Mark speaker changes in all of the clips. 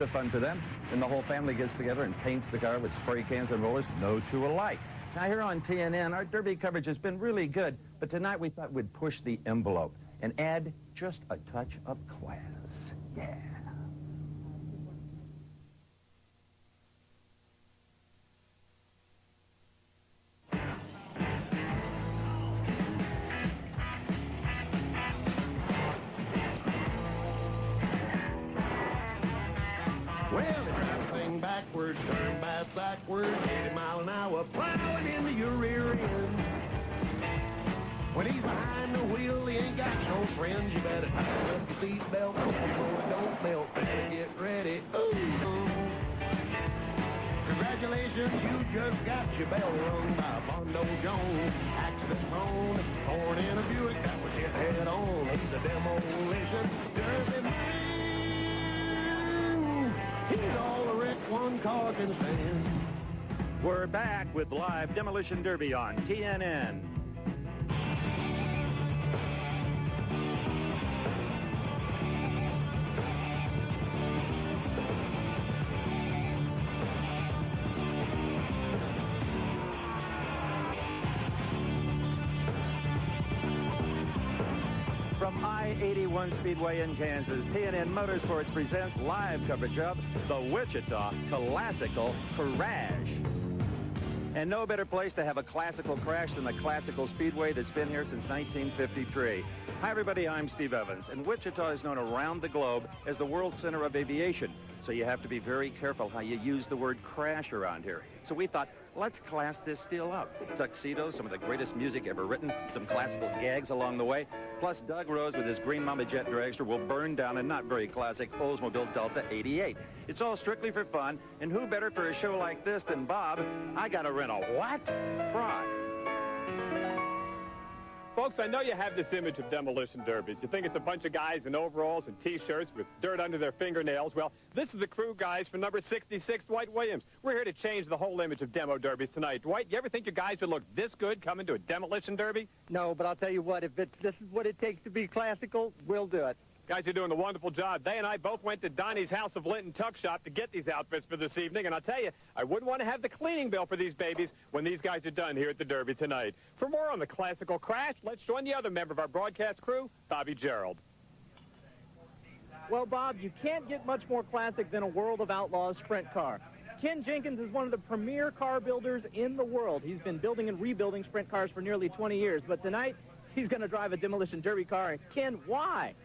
Speaker 1: The fun for them, and the whole family gets together and paints the car with spray cans and rollers, no two alike. Now here on TNN, our Derby coverage has been really good, but tonight we thought we'd push the envelope and add just a touch of class. Yeah.
Speaker 2: Well, they drive the thing backwards, turn backwards, 80 miles an hour, plowing into your rear end. When he's behind the wheel, he ain't got no friends. You better tie up your seatbelt, hope you know it don't melt. Better get ready. Ooh. Congratulations, you just got your bell rung by Bondo Jones. Accident prone, torn in a Buick that was hit head on. He's a demolition derby man. He's all the wreck one car can stand.
Speaker 1: We're back with live Demolition Derby on TNN. From I-81 Speedway in Kansas, TNN Motorsports presents live coverage of the Wichita Classical Crash. And no better place to have a classical crash than the Classical Speedway that's been here since 1953. Hi, everybody. I'm Steve Evans, and Wichita is known around the globe as the world center of aviation. So you have to be very careful how you use the word crash around here. So we thought, let's class this deal up. Tuxedos, some of the greatest music ever written, some classical gags along the way, plus Doug Rose with his Green Mama Jet dragster will burn down a not very classic Oldsmobile Delta 88. It's all strictly for fun, and who better for a show like this than Bob? I gotta rent a what? Fry.
Speaker 3: Folks, I know you have this image of demolition derbies. You think it's a bunch of guys in overalls and T-shirts with dirt under their fingernails. Well, this is the crew guys for number 66, Dwight Williams. We're here to change the whole image of demo derbies tonight. Dwight, you ever think your guys would look this good coming to a demolition derby?
Speaker 4: No, but I'll tell you what, if this is what it takes to be classical, we'll do it.
Speaker 3: Guys are doing a wonderful job. They and I both went to Donnie's House of Linton Tuck Shop to get these outfits for this evening, and I'll tell you, I wouldn't want to have the cleaning bill for these babies when these guys are done here at the Derby tonight. For more on the Classical Crash, let's join the other member of our broadcast crew, Bobby Gerald.
Speaker 4: Well, Bob, you can't get much more classic than a World of Outlaws sprint car. Ken Jenkins is one of the premier car builders in the world. He's been building and rebuilding sprint cars for nearly 20 years, but tonight he's going to drive a demolition derby car. Ken, why?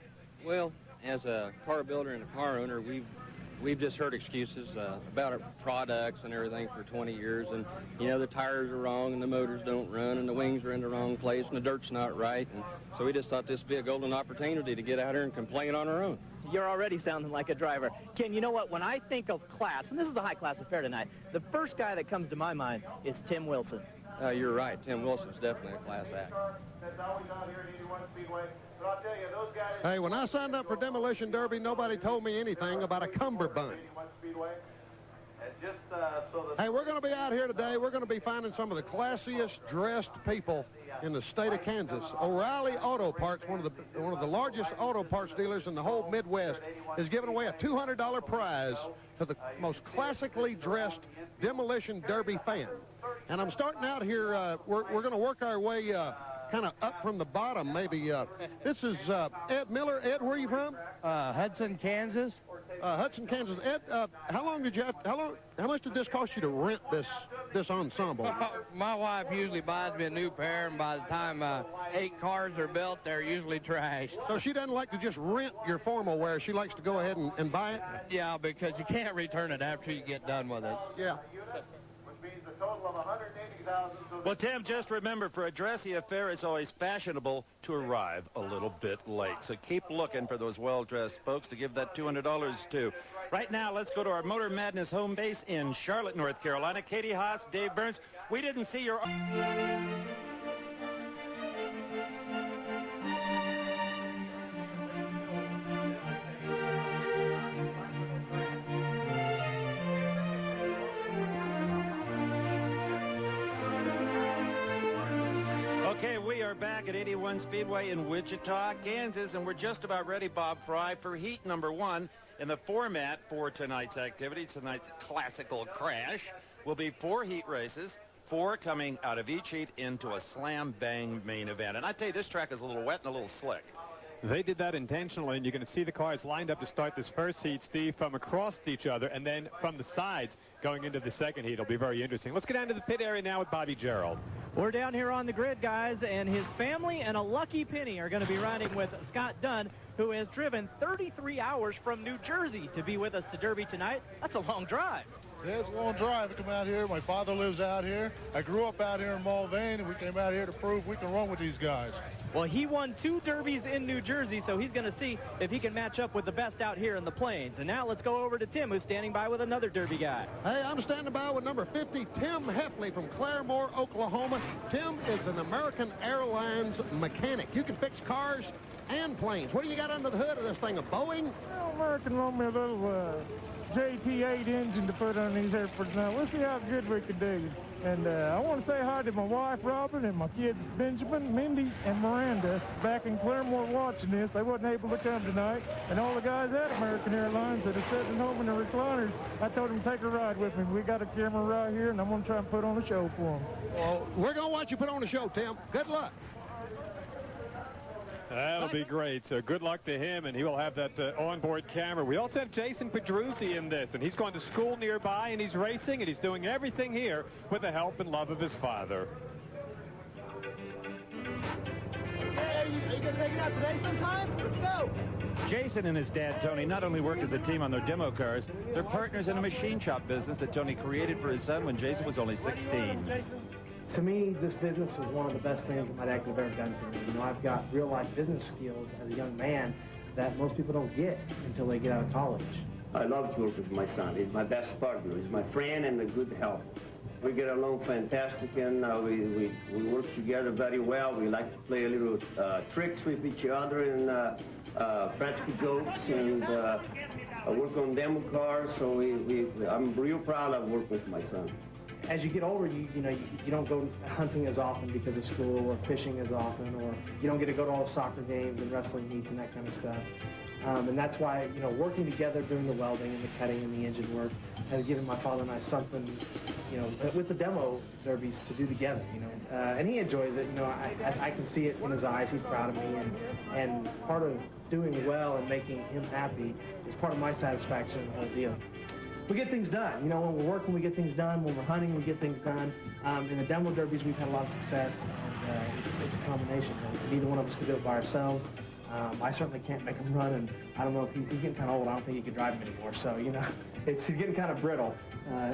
Speaker 5: Well, as a car builder and a car owner, we've just heard excuses about our products and everything for 20 years. And, you know, the tires are wrong and the motors don't run and the wings are in the wrong place and the dirt's not right. And so we just thought this would be a golden opportunity to get out here and complain on our own.
Speaker 4: You're already sounding like a driver. Ken, you know what? When I think of class, and this is a high-class affair tonight, the first guy that comes to my mind is Tim Wilson.
Speaker 5: You're right. Tim Wilson's definitely a class act.
Speaker 2: That's always out here at 81 Speedway. But I'll tell you, those guys...
Speaker 6: Hey, when I signed up for Demolition Derby, nobody told me anything about a cummerbund. Hey, we're going to be out here today. We're going to be finding some of the classiest dressed people in the state of Kansas. O'Reilly Auto Parts, one of the largest auto parts dealers in the whole Midwest, is giving away a $200 prize to the most classically dressed Demolition Derby fan. And I'm starting out here. We're going to work our way kind of up from the bottom, maybe. This is Ed Miller. Ed, where are you from?
Speaker 7: Hudson, Kansas.
Speaker 6: Hudson, Kansas. Ed, how much did this cost you to rent this ensemble?
Speaker 7: My wife usually buys me a new pair, and by the time 8 cars are built, they're usually trashed.
Speaker 6: So she doesn't like to just rent your formal wear. She likes to go ahead and buy it?
Speaker 7: Yeah, because you can't return it after you get done with it.
Speaker 6: Yeah.
Speaker 1: Well, Tim, just remember, for a dressy affair, it's always fashionable to arrive a little bit late. So keep looking for those well-dressed folks to give that $200 to. Right now, let's go to our Motor Madness home base in Charlotte, North Carolina. Katie Haas, Dave Burns, we didn't see your... Okay, we are back at 81 Speedway in Wichita, Kansas, and we're just about ready, Bob Fry, for heat number 1. And the format for tonight's activity, tonight's classical crash, will be 4 heat races, 4 coming out of each heat into a slam-bang main event. And I tell you, this track is a little wet and a little slick.
Speaker 3: They did that intentionally, and you're going to see the cars lined up to start this first heat, Steve, from across each other, and then from the sides going into the second heat. It'll be very interesting. Let's get down to the pit area now with Bobby Gerald.
Speaker 4: We're down here on the grid, guys, and his family and a lucky penny are going to be riding with Scott Dunn, who has driven 33 hours from New Jersey to be with us to Derby tonight. That's a long drive.
Speaker 8: Yeah, it's a long drive to come out here. My father lives out here. I grew up out here in Mulvane, and we came out here to prove we can run with these guys.
Speaker 4: Well, he won 2 derbies in New Jersey, so he's going to see if he can match up with the best out here in the plains. And now let's go over to Tim, who's standing by with another Derby guy.
Speaker 6: Hey, I'm standing by with number 50, Tim Heffley from Claremore, Oklahoma. Tim is an American Airlines mechanic. You can fix cars and planes. What do you got under the hood of this thing, a Boeing?
Speaker 9: Well, American loaned me a little JT8 engine to put on these airports now. We'll see how good we can do. And I want to say hi to my wife, Robin, and my kids, Benjamin, Mindy, and Miranda, back in Claremore watching this. They wasn't able to come tonight. And all the guys at American Airlines that are sitting home in the recliners, I told them to take a ride with me. We got a camera right here, and I'm going to try and put on a show for them.
Speaker 6: Well, we're going to watch you put on a show, Tim. Good luck.
Speaker 3: That'll be great. So good luck to him, and he will have that onboard camera. We also have Jason Pedruzzi in this, and he's going to school nearby, and he's racing, and he's doing everything here with the help and love of his father.
Speaker 4: Hey, are you going to take it out today sometime? Let's go.
Speaker 1: Jason and his dad, Tony, not only work as a team on their demo cars, they're partners in a machine shop business that Tony created for his son when Jason was only 16.
Speaker 10: To me, this business was one of the best things that my dad could have ever done for me. You know, I've got real-life business skills as a young man that most people don't get until they get out of college.
Speaker 11: I love to work with my son. He's my best partner. He's my friend and a good help. We get along fantastic, and we work together very well. We like to play a little tricks with each other and practical jokes and work on demo cars. So I'm real proud of working with my son.
Speaker 10: As you get older, you don't go hunting as often because of school, or fishing as often, or you don't get to go to all the soccer games and wrestling meets and that kind of stuff. And that's why, working together, doing the welding and the cutting and the engine work has given my father and I something, with the demo derbies to do together, And he enjoys it, I can see it in his eyes. He's proud of me, and part of doing well and making him happy is part of my satisfaction in the whole deal. We get things done. When we're working, we get things done. When we're hunting, we get things done. In the demo derbies, we've had a lot of success, and it's a combination. Neither one of us could do it by ourselves. I certainly can't make him run, and I don't know if he's getting kind of old. I don't think he can drive him anymore. So, he's getting kind of brittle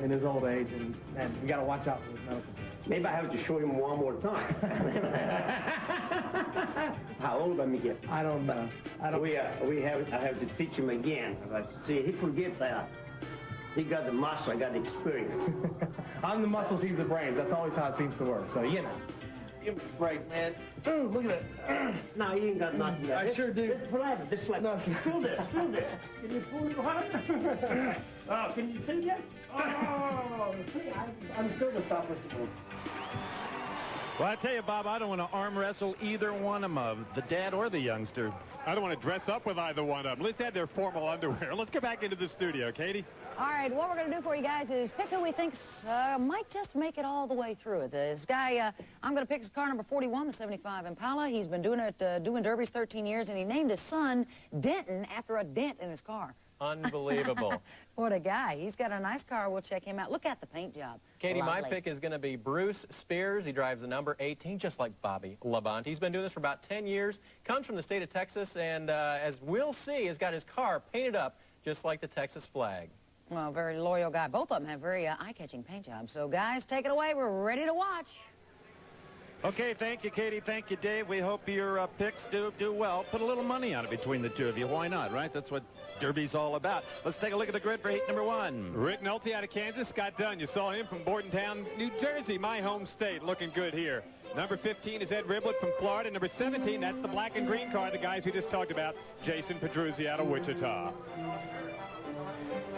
Speaker 10: in his old age, and we got to watch out for his medical.
Speaker 11: Maybe I have to show him one more time. How old am I get?
Speaker 10: I don't know.
Speaker 11: I have to teach him again. See, he forget that. He got the muscle, I got the experience.
Speaker 10: I'm the muscles, he's the brains. That's always how it seems to work. So, Give me a break, man. Ooh, look at that.
Speaker 11: No, you ain't got nothing there.
Speaker 10: I sure do.
Speaker 11: This flat, this flat.
Speaker 10: No,
Speaker 11: Screw this. Can you pull it hard? Oh, can you see that? Oh, see, I'm still the toughest.
Speaker 1: Well, I tell you, Bob, I don't want to arm wrestle either one of them, the dad or the youngster.
Speaker 3: I don't want to dress up with either one of them. Let's add their formal underwear. Let's get back into the studio, Katie.
Speaker 12: All right, what we're going to do for you guys is pick who we think might just make it all the way through. This guy, I'm going to pick his car number 41, the 75 Impala. He's been doing derbies 13 years, and he named his son Denton after a dent in his car.
Speaker 13: Unbelievable.
Speaker 12: What a guy. He's got a nice car. We'll check him out. Look at the paint job.
Speaker 13: Katie,
Speaker 12: Lovely.
Speaker 13: my pick is going to be Bruce Spears. He drives the number 18, just like Bobby Labonte. He's been doing this for about 10 years, comes from the state of Texas, and as we'll see, has got his car painted up just like the Texas flag.
Speaker 12: Well, very loyal guy. Both of them have very eye-catching paint jobs. So, guys, take it away. We're ready to watch.
Speaker 1: Okay, thank you, Katie. Thank you, Dave. We hope your picks do well. Put a little money on it between the two of you. Why not, right? That's what Derby's all about. Let's take a look at the grid for heat number 1.
Speaker 3: Rick Nolte out of Kansas. Scott Dunn. You saw him from Bordentown, New Jersey, my home state. Looking good here. Number 15 is Ed Riblett from Florida. Number 17, that's the black and green car, the guys we just talked about, Jason Pedruzzi out of Wichita.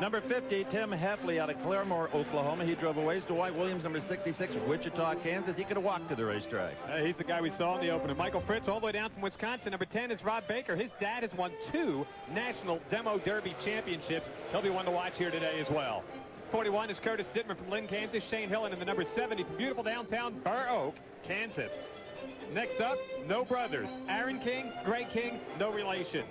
Speaker 1: Number 50, Tim Heffley out of Claremore, Oklahoma. He drove away. Dwight Williams, number 66, Wichita, Kansas. He could have walked to the racetrack.
Speaker 3: He's the guy we saw in the opener. Michael Fritz all the way down from Wisconsin. Number 10 is Rob Baker. His dad has won 2 National Demo Derby championships. He'll be one to watch here today as well. 41 is Curtis Dittman from Lynn, Kansas. Shane Hillen in the number 70 from beautiful downtown Burr Oak, Kansas. Next up, no brothers. Aaron King, Greg King, no relations.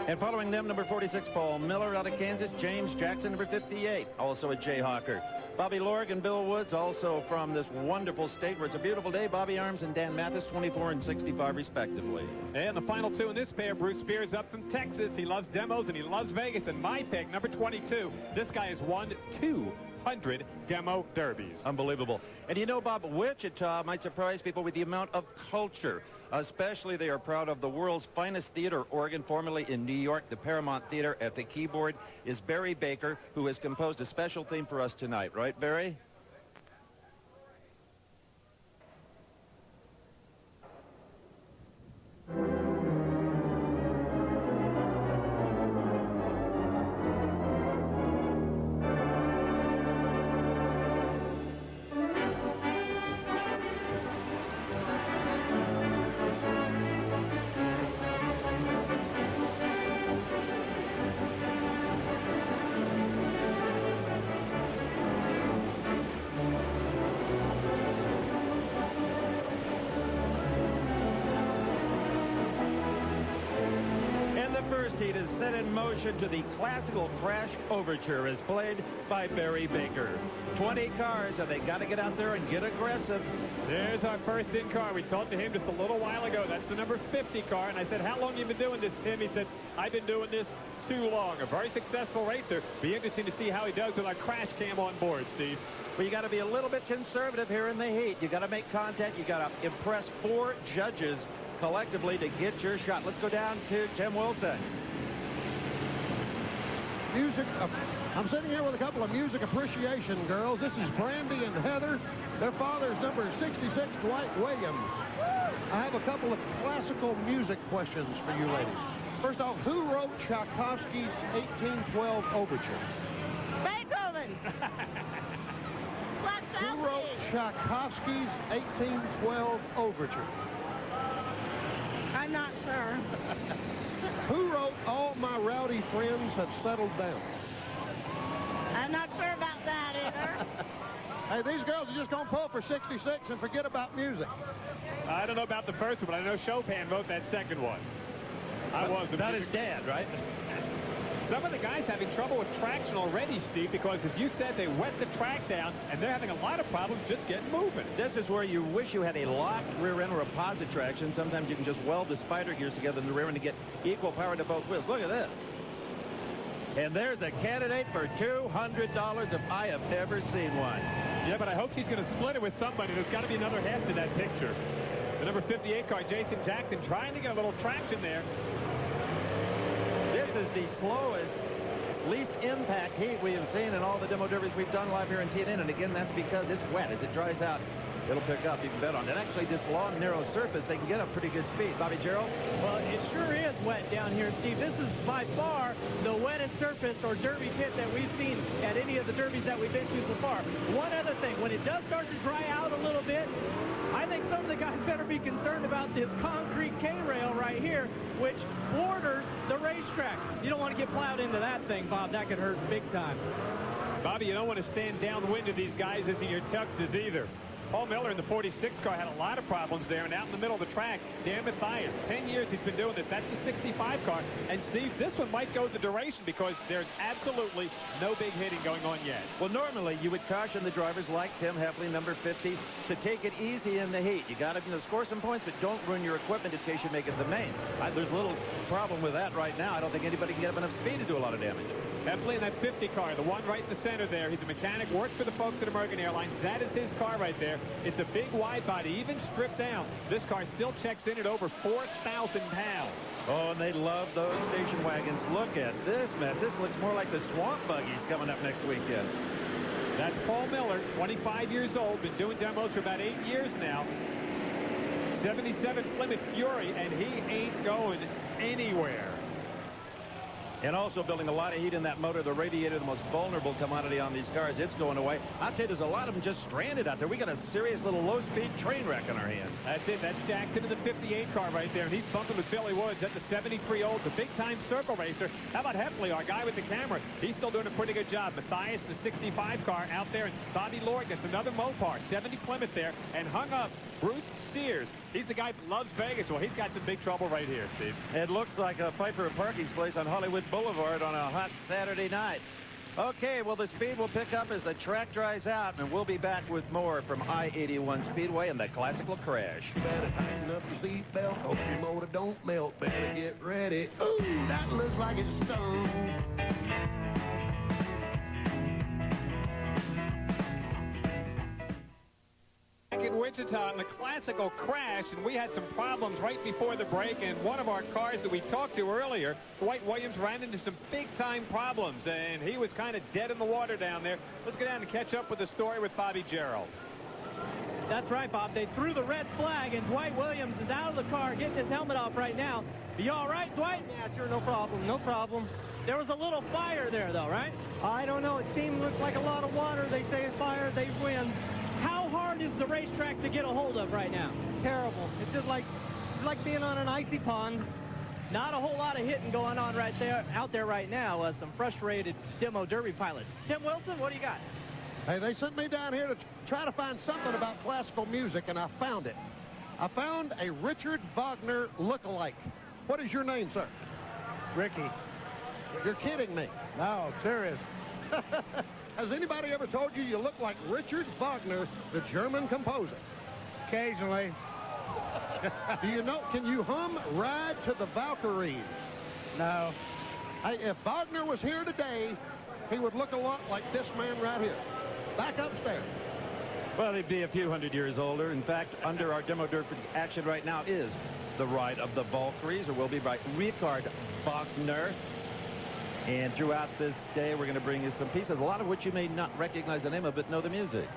Speaker 1: And following them, number 46, Paul Miller out of Kansas. James Jackson, number 58, also a Jayhawker. Bobby Lorg and Bill Woods, also from this wonderful state where it's a beautiful day. Bobby Arms and Dan Mathis, 24 and 65, respectively.
Speaker 3: And the final 2 in this pair, Bruce Spears up from Texas. He loves demos and he loves Vegas. And my pick, number 22, this guy has won 200 demo derbies.
Speaker 1: Unbelievable. And you know, Bob, Wichita might surprise people with the amount of culture. Especially, they are proud of the world's finest theater organ, formerly in New York, the Paramount Theater. At the keyboard is Barry Baker, who has composed a special theme for us tonight. Right, Barry? Heat is set in motion to the classical crash overture as played by Barry Baker. 20 cars, and they got to get out there and get aggressive.
Speaker 3: There's our first in car. We talked to him just a little while ago. That's the number 50 car. And I said, how long have you been doing this, Tim? He said, I've been doing this too long. A very successful racer. Be interesting to see how he does with our crash cam on board, Steve.
Speaker 1: Well, you got to be a little bit conservative here in the heat. You got to make contact. You got to impress 4 judges collectively to get your shot. Let's go down to Tim Wilson.
Speaker 6: Music. I'm sitting here with a couple of music appreciation girls. This is Brandy and Heather. Their father's number 66, Dwight Williams. I have a couple of classical music questions for you ladies. First off, who wrote Tchaikovsky's 1812 Overture?
Speaker 14: Beethoven.
Speaker 6: Who wrote Tchaikovsky's 1812 Overture?
Speaker 14: I'm not sure.
Speaker 6: Who wrote All My Rowdy Friends Have Settled Down?
Speaker 14: I'm not sure about that either.
Speaker 6: Hey, these girls are just going to pull for 66 and forget about music.
Speaker 3: I don't know about the first one, but I know Chopin wrote that second one. I wasn't.
Speaker 1: Not his dad, right?
Speaker 3: Some of the guys having trouble with traction already, Steve, because as you said, they wet the track down, and they're having a lot of problems just getting moving.
Speaker 1: This is where you wish you had a locked rear end or a posit traction. Sometimes you can just weld the spider gears together in the rear end to get equal power to both wheels. Look at this. And there's a candidate for $200 if I have ever seen one.
Speaker 3: Yeah, but I hope she's going to split it with somebody. There's got to be another half to that picture. The number 58 car, Jason Jackson, trying to get a little traction there.
Speaker 1: This is the slowest, least impact heat we have seen in all the demo derbies we've done live here in TNN. And again, that's because it's wet. As it dries out, it'll pick up. You can bet on it. Actually, this long, narrow surface, they can get up pretty good speed. Bobby Gerald?
Speaker 4: Well, it sure is wet down here, Steve. This is by far the wettest surface or derby pit that we've seen at any of the derbies that we've been to so far. One other thing, when it does start to dry out a little bit, I think some of the guys better be concerned about this concrete K-rail right here, which borders the racetrack. You don't want to get plowed into that thing, Bob. That could hurt big time.
Speaker 3: Bobby, you don't want to stand downwind of these guys as in your tuxes either. Paul Miller in the 46 car had a lot of problems there, and out in the middle of the track, Dan Mathias, 10 years he's been doing this. That's the 65 car. And, Steve, this one might go the duration because there's absolutely no big hitting going on yet.
Speaker 1: Well, normally you would caution the drivers like Tim Heffley, number 50, to take it easy in the heat. You got to score some points, but don't ruin your equipment in case you make it the main. There's a little problem with that right now. I don't think anybody can get up enough speed to do a lot of damage.
Speaker 3: Heffley in that 50 car, the one right in the center there. He's a mechanic, works for the folks at American Airlines. That is his car right there. It's a big wide body, even stripped down. This car still checks in at over 4,000 pounds.
Speaker 1: Oh, and they love those station wagons. Look at this mess. This looks more like the swamp buggies coming up next weekend.
Speaker 3: That's Paul Miller, 25 years old, been doing demos for about 8 years now. 77 Plymouth Fury, and he ain't going anywhere.
Speaker 1: And also building a lot of heat in that motor, the radiator, the most vulnerable commodity on these cars. It's going away. I'll tell you, there's a lot of them just stranded out there. We got a serious little low-speed train wreck on our hands.
Speaker 3: That's it. That's Jackson in the 58 car right there. And he's bumping with Billy Woods at the 73 old, the big-time circle racer. How about Heffley, our guy with the camera? He's still doing a pretty good job. Matthias, the 65 car out there. And Bobby Lord gets another Mopar, 70 Plymouth there, and hung up Bruce Sears. He's the guy that loves Vegas. Well, he's got some big trouble right here, Steve.
Speaker 1: It looks like a fight for a parking place on Hollywood Boulevard on a hot Saturday night. Okay, well, the speed will pick up as the track dries out, and we'll be back with more from I-81 Speedway and the classical crash.
Speaker 2: Better tighten up your seatbelt. Hope your motor don't melt. Better get ready. Ooh, that looks like it's stung.
Speaker 3: In Wichita in the classical crash, and we had some problems right before the break, and one of our cars that we talked to earlier, Dwight Williams, ran into some big-time problems, and he was kind of dead in the water down there. Let's go down and catch up with the story with Bobby Gerald.
Speaker 4: That's right, Bob. They threw the red flag, and Dwight Williams is out of the car getting his helmet off right now. Are you all right, Dwight?
Speaker 10: Yeah, sure, no problem, no problem.
Speaker 4: There was a little fire there, though, right?
Speaker 10: I don't know. It seemed like a lot of water. They say fire, they win.
Speaker 4: How hard is the racetrack to get a hold of right now?
Speaker 10: Terrible. It's just like being on an icy pond.
Speaker 4: Not a whole lot of hitting going on right there, out there right now. Some frustrated demo derby pilots. Tim Wilson, what do you got?
Speaker 6: Hey, they sent me down here to try to find something about classical music, and I found it. I found a Richard Wagner look-alike. What is your name, sir?
Speaker 9: Ricky.
Speaker 6: You're kidding me.
Speaker 9: No, serious.
Speaker 6: Has anybody ever told you you look like Richard Wagner, the German composer?
Speaker 9: Occasionally.
Speaker 6: Do you know, can you hum Ride to the Valkyries?
Speaker 9: No.
Speaker 6: Hey, if Wagner was here today, he would look a lot like this man right here. Back upstairs.
Speaker 1: Well, he'd be a few hundred years older. In fact, under our demo derby action right now is the Ride of the Valkyries, or will be by Richard Wagner. And throughout this day, we're going to bring you some pieces, a lot of which you may not recognize the name of, but know the music.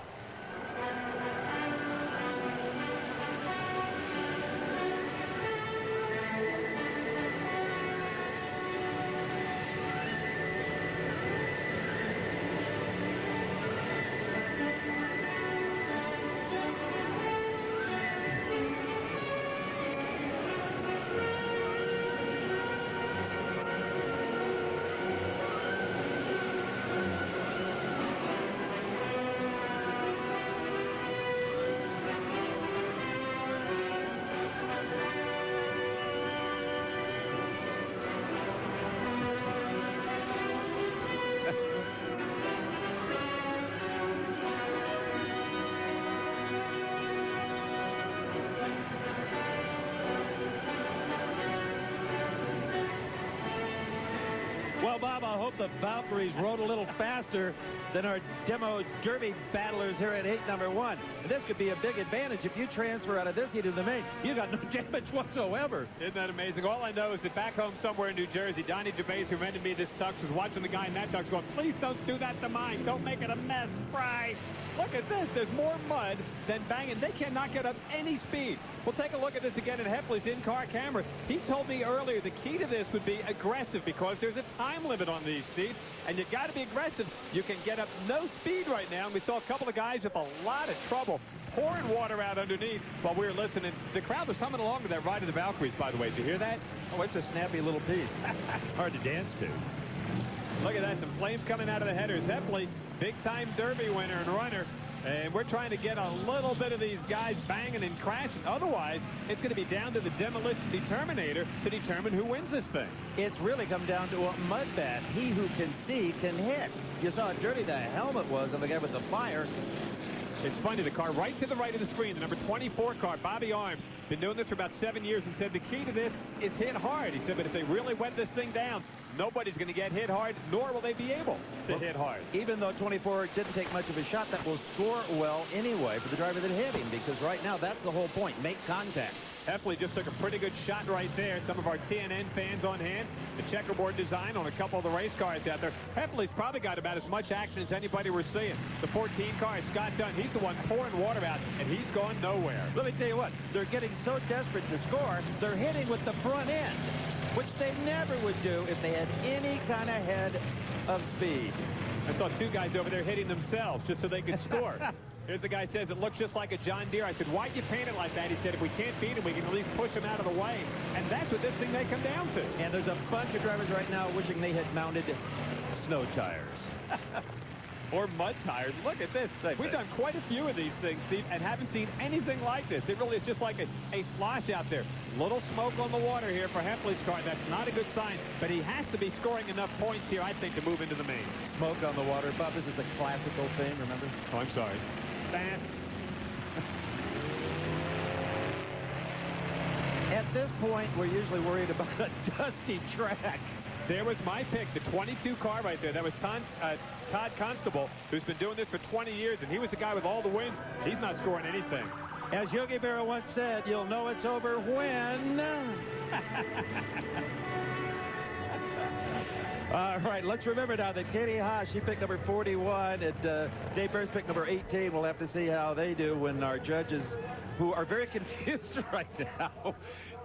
Speaker 1: Well, Bob, I hope the Valkyries rode a little faster than our demo derby battlers here at heat number 1. And this could be a big advantage if you transfer out of this heat to the main. You got no damage whatsoever.
Speaker 3: Isn't that amazing? All I know is that back home somewhere in New Jersey, Donnie Gervais, who rented me this tux, was watching the guy in that tux going, please don't do that to mine. Don't make it a mess, Fry. Look at this. There's more mud than banging. They cannot get up any speed. We'll take a look at this again in Heffley's in-car camera. He told me earlier the key to this would be aggressive because there's a time limit on these, Steve, and you got to be aggressive. You can get up no speed right now, and we saw a couple of guys with a lot of trouble pouring water out underneath while we were listening. The crowd was humming along to that Ride of the Valkyries, by the way. Did you hear that?
Speaker 1: Oh, it's a snappy little piece. Hard to dance to.
Speaker 3: Look at that. Some flames coming out of the headers. Heffley, big-time Derby winner and runner. And we're trying to get a little bit of these guys banging and crashing. Otherwise, it's going to be down to the Demolition Determinator to determine who wins this thing.
Speaker 1: It's really come down to a mud bat. He who can see can hit. You saw how dirty the helmet was of the guy with the fire.
Speaker 3: It's funny, the car right to the right of the screen, the number 24 car, Bobby Arms, been doing this for about 7 years and said the key to this is hit hard. He said, but if they really wet this thing down, nobody's going to get hit hard, nor will they be able to hit hard.
Speaker 1: Even though 24 didn't take much of a shot, that will score well anyway for the driver that hit him, because right now that's the whole point, make contact.
Speaker 3: Heffley just took a pretty good shot right there. Some of our TNN fans on hand. The checkerboard design on a couple of the race cars out there. Heffley's probably got about as much action as anybody we're seeing. The 14 car, Scott Dunn, he's the one pouring water out, and he's gone nowhere.
Speaker 1: Let me tell you what, they're getting so desperate to score, they're hitting with the front end. which they never would do if they had any kind of head of speed.
Speaker 3: I saw two guys over there hitting themselves just so they could score. Here's a guy says it looks just like a John Deere. I said, why'd you paint it like that? He said, if we can't beat him, we can at least push him out of the way. And that's what this thing may come down to.
Speaker 1: And there's a bunch of drivers right now wishing they had mounted snow tires.
Speaker 3: Or mud tires. Look at this. We've done quite a few of these things, Steve, and haven't seen anything like this. It really is just like a slosh out there. Little smoke on the water here for Heffley's car. That's not a good sign, but he has to be scoring enough points here, I think, to move into the main.
Speaker 1: Smoke on the water. Bob, this is a classical thing, remember?
Speaker 3: Oh, I'm sorry. That.
Speaker 1: At this point, we're usually worried about a dusty track.
Speaker 3: There was my pick, the 22 car right there. That was Todd Constable, who's been doing this for 20 years, and he was the guy with all the wins. He's not scoring anything.
Speaker 1: As Yogi Berra once said, you'll know it's over when... All right, let's remember now that Katie Haas, she picked number 41, and Dave Burns picked number 18. We'll have to see how they do when our judges, who are very confused right now,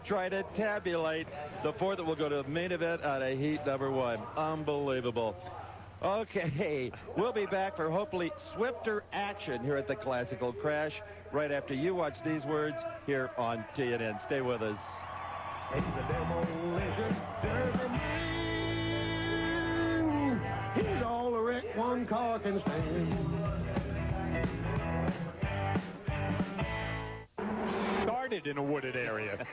Speaker 1: try to tabulate the four that will go to the main event out of heat number 1. Unbelievable. Okay, we'll be back for hopefully swifter action here at the Classical Crash right after you watch these words here on TNN. Stay with us.
Speaker 2: It's the Demolition Derby. He's all the wreck one car can stand.
Speaker 3: Started in a wooded area.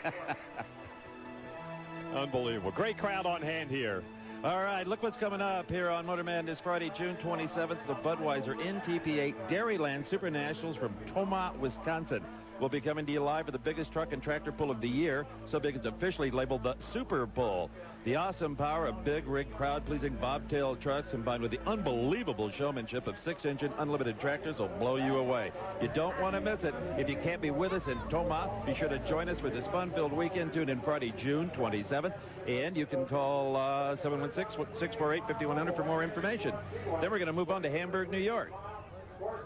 Speaker 3: Unbelievable. Great crowd on hand here.
Speaker 1: All right, look what's coming up here on Motor Madness Friday, June 27th. The Budweiser NTP8 Dairyland Super Nationals from Tomah, Wisconsin. We'll be coming to you live for the biggest truck and tractor pull of the year. So big it's officially labeled the Super Pull. The awesome power of big rig crowd-pleasing bobtail trucks combined with the unbelievable showmanship of 6-engine unlimited tractors will blow you away. You don't want to miss it. If you can't be with us in Tomah, be sure to join us for this fun-filled weekend. Tune in Friday, June 27th. And you can call 716-648-5100 for more information. Then we're going to move on to Hamburg, New York.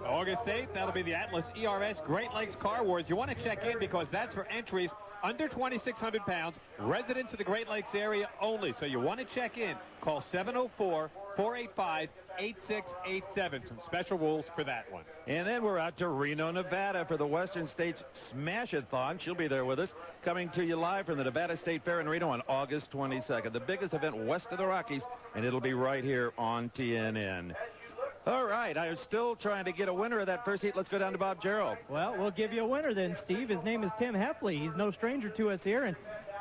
Speaker 3: August 8th, that'll be the Atlas ERS Great Lakes Car Wars. You want to check in because that's for entries under 2,600 pounds, residents of the Great Lakes area only. So you want to check in. Call 704-485-8687. Some special rules for that one.
Speaker 1: And then we're out to Reno, Nevada for the Western States Smash-a-thon. She'll be there with us, coming to you live from the Nevada State Fair in Reno on August 22nd. The biggest event west of the Rockies, and it'll be right here on TNN. All right, I was still trying to get a winner of that first heat. Let's go down to Bob Jarrell.
Speaker 4: Well, we'll give you a winner then, Steve. His name is Tim Heffley. He's no stranger to us here. And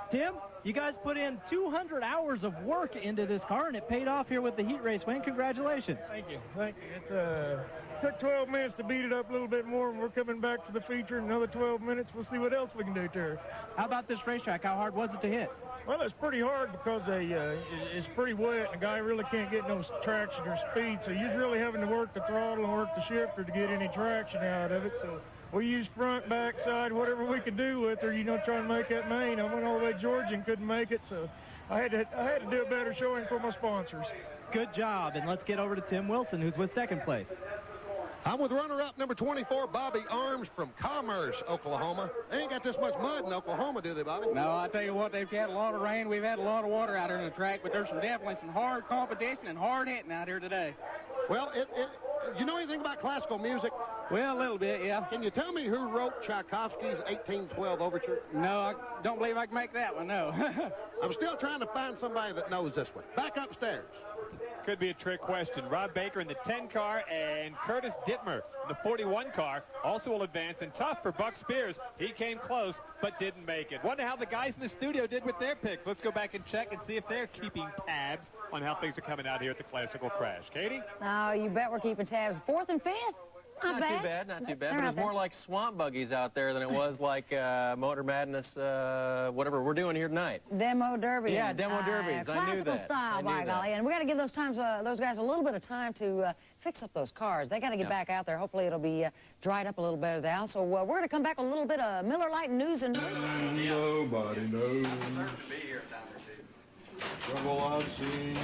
Speaker 4: Tim, you guys put in 200 hours of work into this car, and it paid off here with the heat race win. Congratulations.
Speaker 9: Thank you. Thank you. It took 12 minutes to beat it up a little bit more, and we're coming back to the feature in another 12 minutes. We'll see what else we can do to her.
Speaker 4: How about this racetrack? How hard was it to hit?
Speaker 9: Well, it's pretty hard because it's pretty wet, and the guy really can't get no traction or speed, so you're really having to work the throttle and work the shifter to get any traction out of it. So we used front, back, side, whatever we could do with her, trying to make that main. I went all the way to Georgia and couldn't make it, so I had to do a better showing for my sponsors.
Speaker 4: Good job, and let's get over to Tim Wilson, who's with second place.
Speaker 6: I'm with runner-up number 24, Bobby Arms from Commerce, Oklahoma. They ain't got this much mud in Oklahoma, do they, Bobby?
Speaker 15: No, I tell you what, they've had a lot of rain. We've had a lot of water out here on the track, but there's definitely some hard competition and hard hitting out here today.
Speaker 6: Well, you know anything about classical music?
Speaker 15: Well, a little bit, yeah.
Speaker 6: Can you tell me who wrote Tchaikovsky's 1812 Overture?
Speaker 15: No, I don't believe I can make that one, no.
Speaker 6: I'm still trying to find somebody that knows this one. Back upstairs.
Speaker 3: Could be a trick question. Rob Baker in the 10 car and Curtis Dittmer in the 41 car also will advance. And tough for Buck Spears. He came close but didn't make it. Wonder how the guys in the studio did with their picks. Let's go back and check and see if they're keeping tabs on how things are coming out here at the Classical Crash. Katie?
Speaker 12: Oh, you bet we're keeping tabs. 4th and 5th. Not
Speaker 13: too bad, not too bad. But it was more like swamp buggies out there than it was like Motor Madness, whatever we're doing here tonight.
Speaker 12: Demo Derby.
Speaker 13: Yeah, Demo Derbies. I knew that.
Speaker 12: Classical style, by golly. And we got to give those guys a little bit of time to fix up those cars. They got to get back out there. Hopefully it'll be dried up a little better now. So we're going to come back with a little bit of Miller Lite news and
Speaker 8: Nobody knows. Trouble I've seen.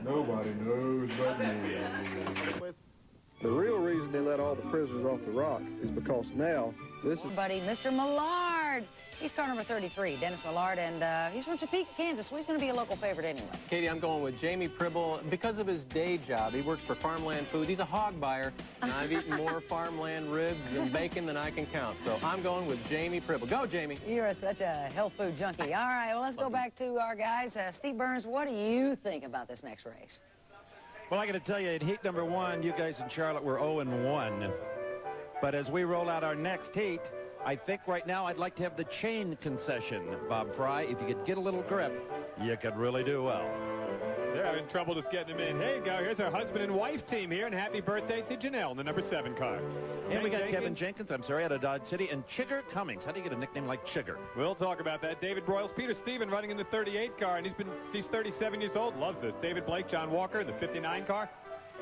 Speaker 8: Nobody knows but me.
Speaker 16: The real reason they let all the prisoners off the rock is because now this is...
Speaker 12: Buddy, Mr. Millard. He's car number 33, Dennis Millard, and he's from Topeka, Kansas, so he's going to be a local favorite anyway.
Speaker 13: Katie, I'm going with Jamie Pribble. Because of his day job, he works for Farmland Food. He's a hog buyer, and I've eaten more farmland ribs and bacon than I can count. So I'm going with Jamie Pribble. Go, Jamie.
Speaker 12: You're such a health food junkie. All right, well, let's go back to our guys. Steve Burns, what do you think about this next race?
Speaker 1: Well, I got to tell you, in heat number 1, you guys in Charlotte were 0-1. But as we roll out our next heat, I think right now I'd like to have the chain concession, Bob Fry. If you could get a little grip, you could really do well.
Speaker 3: They're having trouble just getting him in. Hey, you go. Here's our husband and wife team here, and happy birthday to Janelle in the number 7 car.
Speaker 1: And we got Kevin Jenkins, out of Dodge City, and Chigger Cummings. How do you get a nickname like Chigger?
Speaker 3: We'll talk about that. David Broyles, Peter Stephen running in the 38 car, and he's 37 years old, loves this. David Blake, John Walker, the 59 car.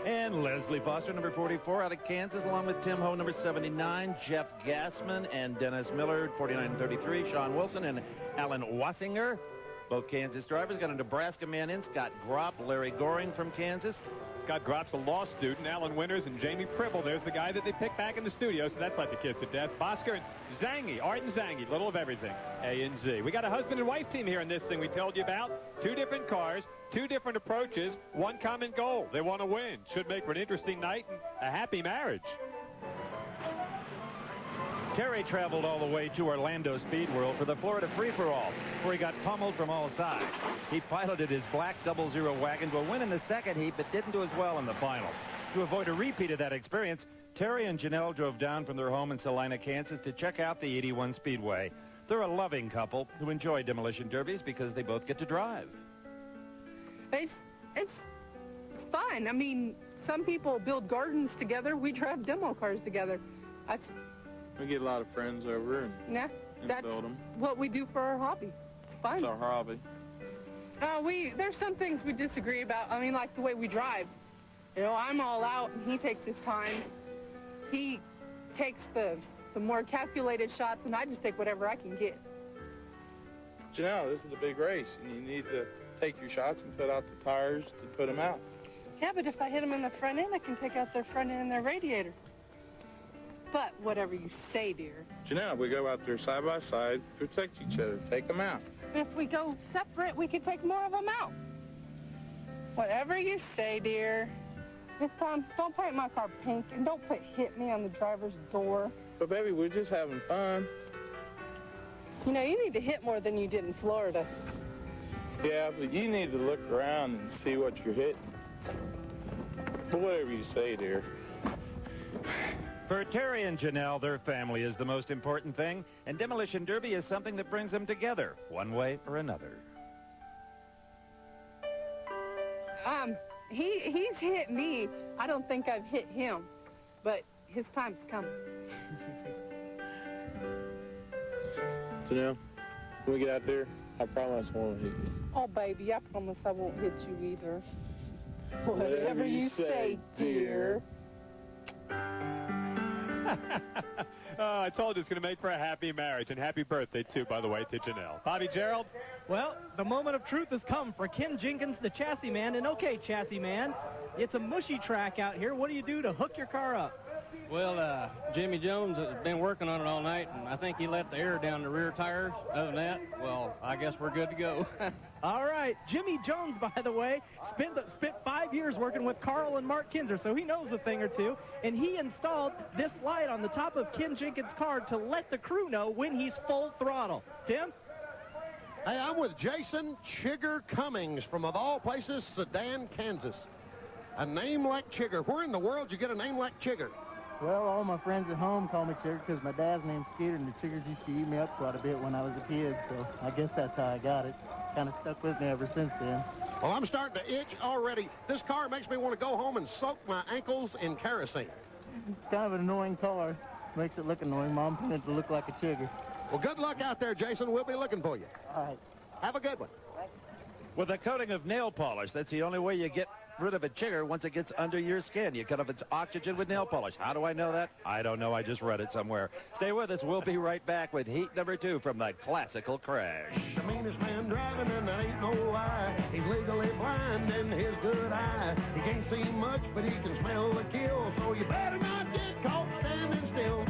Speaker 1: And Leslie Foster, number 44, out of Kansas, along with Tim Ho, number 79, Jeff Gassman, and Dennis Miller, 49 and 33, Sean Wilson, and Alan Wassinger, both Kansas drivers. Got a Nebraska man in, Scott Gropp, Larry Goring from Kansas.
Speaker 3: Scott Gropp's a law student. Alan Winters and Jamie Pribble. There's the guy that they picked back in the studio, so that's like a kiss of death. Bosker and Zangy, Art and Zangy, little of everything. A and Z. We got a husband and wife team here in this thing we told you about. 2 different cars, 2 different approaches, 1 common goal. They want to win. Should make for an interesting night and a happy marriage.
Speaker 1: Terry traveled all the way to Orlando Speed World for the Florida Free-for-All, where he got pummeled from all sides. He piloted his black 00 wagon to a win in the second heat, but didn't do as well in the final. To avoid a repeat of that experience, Terry and Janelle drove down from their home in Salina, Kansas to check out the 81 Speedway. They're a loving couple who enjoy demolition derbies because they both get to drive.
Speaker 17: It's fun. I mean, some people build gardens together. We drive demo cars together.
Speaker 18: We get a lot of friends over and
Speaker 17: that's
Speaker 18: build them.
Speaker 17: What we do for our hobby. It's fun.
Speaker 18: It's our hobby.
Speaker 17: There's some things we disagree about. I mean, like the way we drive. You know, I'm all out, and he takes his time. He takes the more calculated shots, and I just take whatever I can get.
Speaker 18: Janelle, this is a big race, and you need to take your shots and put out the tires to put them out.
Speaker 17: Yeah, but if I hit them in the front end, I can take out their front end and their radiator. But whatever you say, dear.
Speaker 18: Janelle, we go out there side by side, protect each other, take them out.
Speaker 17: If we go separate, we could take more of them out. Whatever you say, dear. This time, don't paint my car pink, and don't hit me on the driver's door.
Speaker 18: But, baby, we're just having fun.
Speaker 17: You know, you need to hit more than you did in Florida.
Speaker 18: Yeah, but you need to look around and see what you're hitting. But whatever you say, dear.
Speaker 1: For Terry and Janelle, their family is the most important thing, and Demolition Derby is something that brings them together, one way or another.
Speaker 17: He's hit me. I don't think I've hit him, but his time's coming.
Speaker 18: Janelle, when we get out there, I promise I won't hit you.
Speaker 17: Oh, baby, I promise I won't hit you either. Whatever you say, dear.
Speaker 3: I told you it's going to make for a happy marriage, and happy birthday, too, by the way, to Janelle. Bobby Gerald?
Speaker 4: Well, the moment of truth has come for Ken Jenkins, the chassis man. And okay, chassis man, it's a mushy track out here. What do you do to hook your car up?
Speaker 5: Well, Jimmy Jones has been working on it all night, and I think he let the air down the rear tires. Other than that, well, I guess we're good to go.
Speaker 4: All right. Jimmy Jones, by the way, spent 5 years working with Carl and Mark Kinzer, so he knows a thing or two. And he installed this light on the top of Ken Jenkins' car to let the crew know when he's full throttle. Tim?
Speaker 6: Hey, I'm with Jason Chigger Cummings from, of all places, Sedan, Kansas. A name like Chigger. Where in the world did you get a name like Chigger?
Speaker 19: Well, all my friends at home call me Chigger because my dad's name's Skeeter, and the Chiggers used to eat me up quite a bit when I was a kid, so I guess that's how I got it. Kind of stuck with me ever since then.
Speaker 6: Well, I'm starting to itch already. This car makes me want to go home and soak my ankles in kerosene.
Speaker 19: It's kind of an annoying car. Makes it look annoying. Mom painted it to look like a Chigger.
Speaker 6: Well, good luck out there, Jason. We'll be looking for you.
Speaker 19: All right.
Speaker 6: Have a good one.
Speaker 1: With a coating of nail polish, that's the only way you get rid of a chigger once it gets under your skin. You cut off its oxygen with nail polish. How do I know that? I don't know. I just read it somewhere. Stay with us. We'll be right back with heat number 2 from the classical crash.
Speaker 2: The meanest man driving, and that ain't no lie. He's legally blind in his good eye. He can't see much, but he can smell the kill. So you better not get caught standing still.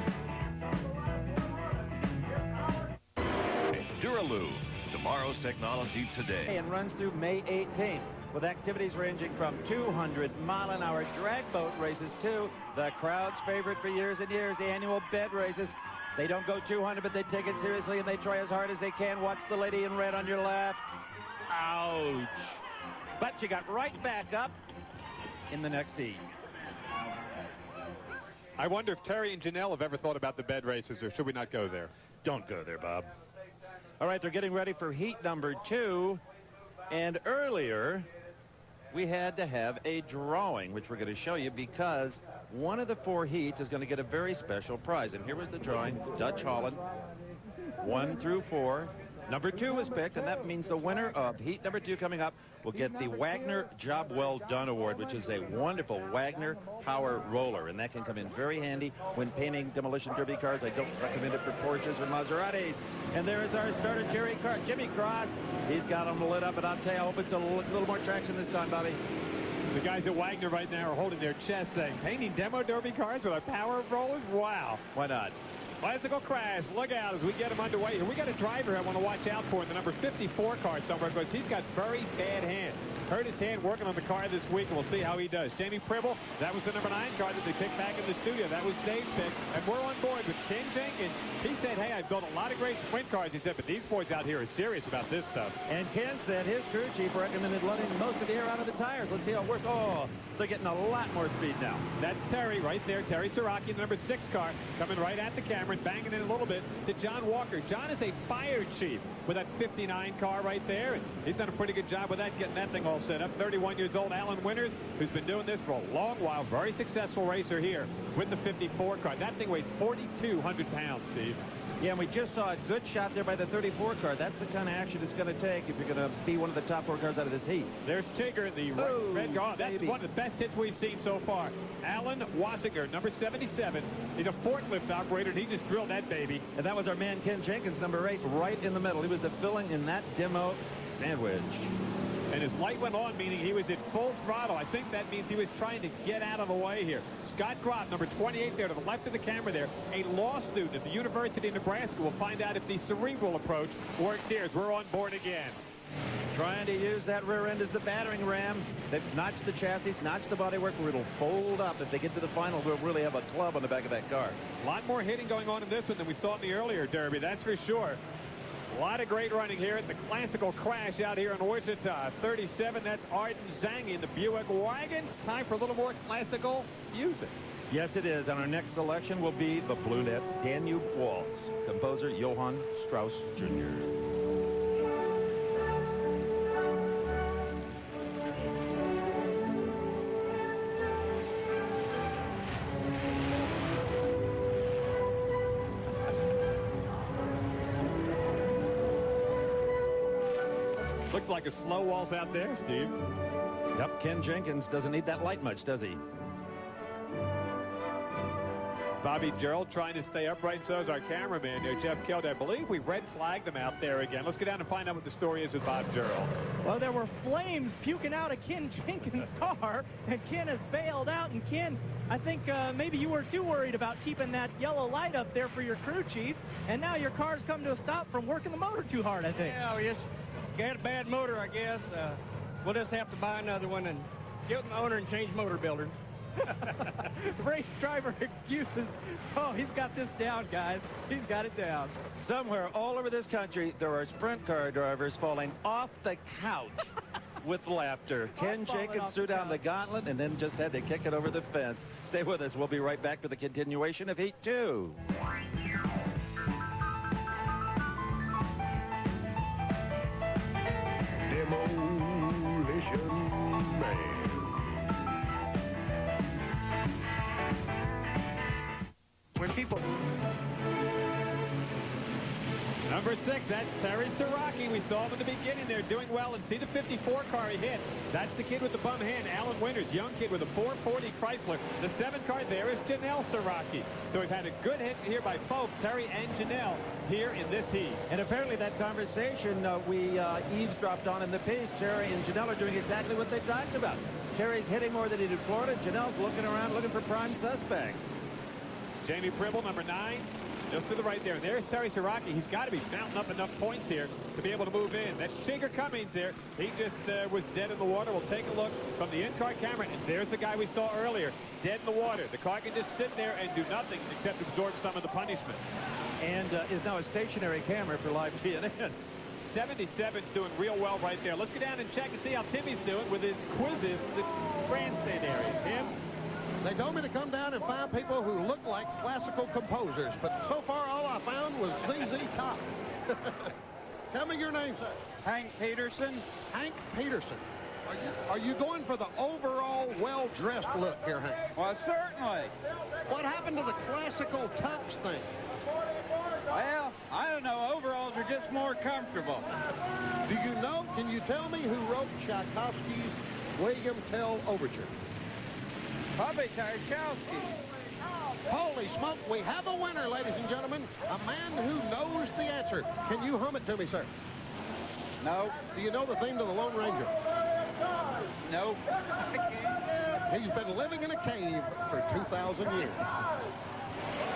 Speaker 20: tomorrow's technology today.
Speaker 1: And runs through May 18th. With activities ranging from 200-mile-an-hour drag boat races to the crowd's favorite for years and years, the annual bed races. They don't go 200, but they take it seriously, and they try as hard as they can. Watch the lady in red on your left. Ouch. But you got right back up in the next heat.
Speaker 3: I wonder if Terry and Janelle have ever thought about the bed races, or should we not go there?
Speaker 1: Don't go there, Bob. All right, they're getting ready for heat number 2. And earlier, we had to have a drawing, which we're going to show you, because one of the 4 heats is going to get a very special prize. And here was the drawing. Dutch Holland, 1 through 4. Number 2 was picked, and that means the winner of heat number 2 coming up will get the Wagner Job Well Done Award, which is a wonderful Wagner power roller. And that can come in very handy when painting demolition derby cars. I don't recommend it for Porsches or Maseratis. And there is our starter, Jimmy Cross. He's got them lit up, and I'll tell you, I hope it's a little more traction this time, Bobby.
Speaker 3: The guys at Wagner right now are holding their chest saying, painting demo derby cars with our power rollers? Wow.
Speaker 1: Why not?
Speaker 3: Classical Crash, look out as we get him underway here. We got a driver I want to watch out for in the number 54 car somewhere, because he's got very bad hands. Hurt his hand working on the car this week, and we'll see how he does. Jamie Pribble, that was the number 9 car that they picked back in the studio. That was Dave's pick, and we're on board with Ken Jenkins. He said, hey, I've built a lot of great sprint cars. He said, but these boys out here are serious about this stuff.
Speaker 1: And Ken said his crew chief recommended letting most of the air out of the tires. Let's see how it works. Oh, they're getting a lot more speed now.
Speaker 3: That's Terry right there. Terry Siraki, the number 6 car, coming right at the camera and banging in a little bit to John Walker. John is a fire chief with that 59 car right there, and he's done a pretty good job with that, getting that thing all set up. 31 years old, Alan Winters, who's been doing this for a long while. Very successful racer here with the 54 car. That thing weighs 4,200 pounds, Steve.
Speaker 1: Yeah, and we just saw a good shot there by the 34 car. That's the kind of action it's going to take if you're going to be one of the top 4 cars out of this heat.
Speaker 3: There's Chigger, the red car. That's one of the best hits we've seen so far. Alan Wassinger, number 77. He's a forklift operator, and he just drilled that baby.
Speaker 1: And that was our man Ken Jenkins, number 8, right in the middle. He was the filling in that demo sandwich.
Speaker 3: And his light went on, meaning he was at full throttle. I think that means he was trying to get out of the way here. Scott Groff, number 28 there to the left of the camera there, a law student at the University of Nebraska. We'll find out if the cerebral approach works here as we're on board again.
Speaker 1: Trying to use that rear end as the battering ram. They've notched the chassis, notched the bodywork where it'll fold up. If they get to the final, we'll really have a club on the back of that car.
Speaker 3: A lot more hitting going on in this one than we saw in the earlier Derby, that's for sure. A lot of great running here at the Classical Crash out here in Wichita. 37, that's Arden Zangi in the Buick wagon. Time for a little more classical music.
Speaker 1: Yes, it is. And our next selection will be the Blue Net Danube Waltz, composer Johann Strauss Jr.
Speaker 3: Looks like a slow waltz out there, Steve.
Speaker 1: Yep, Ken Jenkins doesn't need that light much, does he?
Speaker 3: Bobby Gerald trying to stay upright, so is our cameraman there, Jeff Keld. I believe we red flagged them out there again. Let's go down and find out what the story is with Bob Gerald.
Speaker 4: Well, there were flames puking out of Ken Jenkins' car, and Ken has bailed out. And Ken, I think maybe you were too worried about keeping that yellow light up there for your crew chief, and now your car's come to a stop from working the motor too hard, I think.
Speaker 15: Yeah, we just got a bad motor, I guess. We'll just have to buy another one and get with the owner and change motor builder.
Speaker 4: Race driver excuses. Oh, he's got this down, guys. He's got it down.
Speaker 1: Somewhere all over this country, there are sprint car drivers falling off the couch with laughter. Ken Jenkins threw down the gauntlet and then just had to kick it over the fence. Stay with us. We'll be right back for the continuation of Heat 2.
Speaker 2: Demolition Man.
Speaker 3: When people... Number 6, that's Terry Siraki. We saw him in the beginning there doing well, and see the 54 car he hit. That's the kid with the bum hand, Alan Winters, young kid with a 440 Chrysler. The 7 car there is Janelle Siraki. So we've had a good hit here by both Terry and Janelle here in this heat.
Speaker 1: And apparently that conversation we eavesdropped on in the piece, Terry and Janelle are doing exactly what they talked about. Terry's hitting more than he did Florida. Janelle's looking around looking for prime suspects.
Speaker 3: Jamie Pribble, number 9. just to the right there. And there's Terry Siraki. He's got to be mounting up enough points here to be able to move in. That's Chinker Cummings here. He just was dead in the water. We'll take a look from the in-car camera, and there's the guy we saw earlier, dead in the water. The car can just sit there and do nothing except absorb some of the punishment.
Speaker 1: And is now a stationary camera for live TNN.
Speaker 3: 77's doing real well right there. Let's go down and check and see how Timmy's doing with his quizzes in the grandstand area. Tim?
Speaker 6: They told me to come down and find people who look like classical composers, but so far all I found was ZZ Top. Tell me your name, sir.
Speaker 20: Hank Peterson.
Speaker 6: Hank Peterson. Are you going for the overall well-dressed look here, Hank?
Speaker 20: Well, certainly.
Speaker 6: What happened to the classical tux thing?
Speaker 20: Well, I don't know. Overalls are just more comfortable.
Speaker 6: Do you know, can you tell me who wrote Tchaikovsky's William Tell Overture?
Speaker 20: Probably Tchaikovsky.
Speaker 6: Holy smoke, we have a winner, ladies and gentlemen. A man who knows the answer. Can you hum it to me, sir?
Speaker 20: No.
Speaker 6: Do you know the theme to the Lone Ranger?
Speaker 20: No.
Speaker 6: He's been living in a cave for 2,000 years.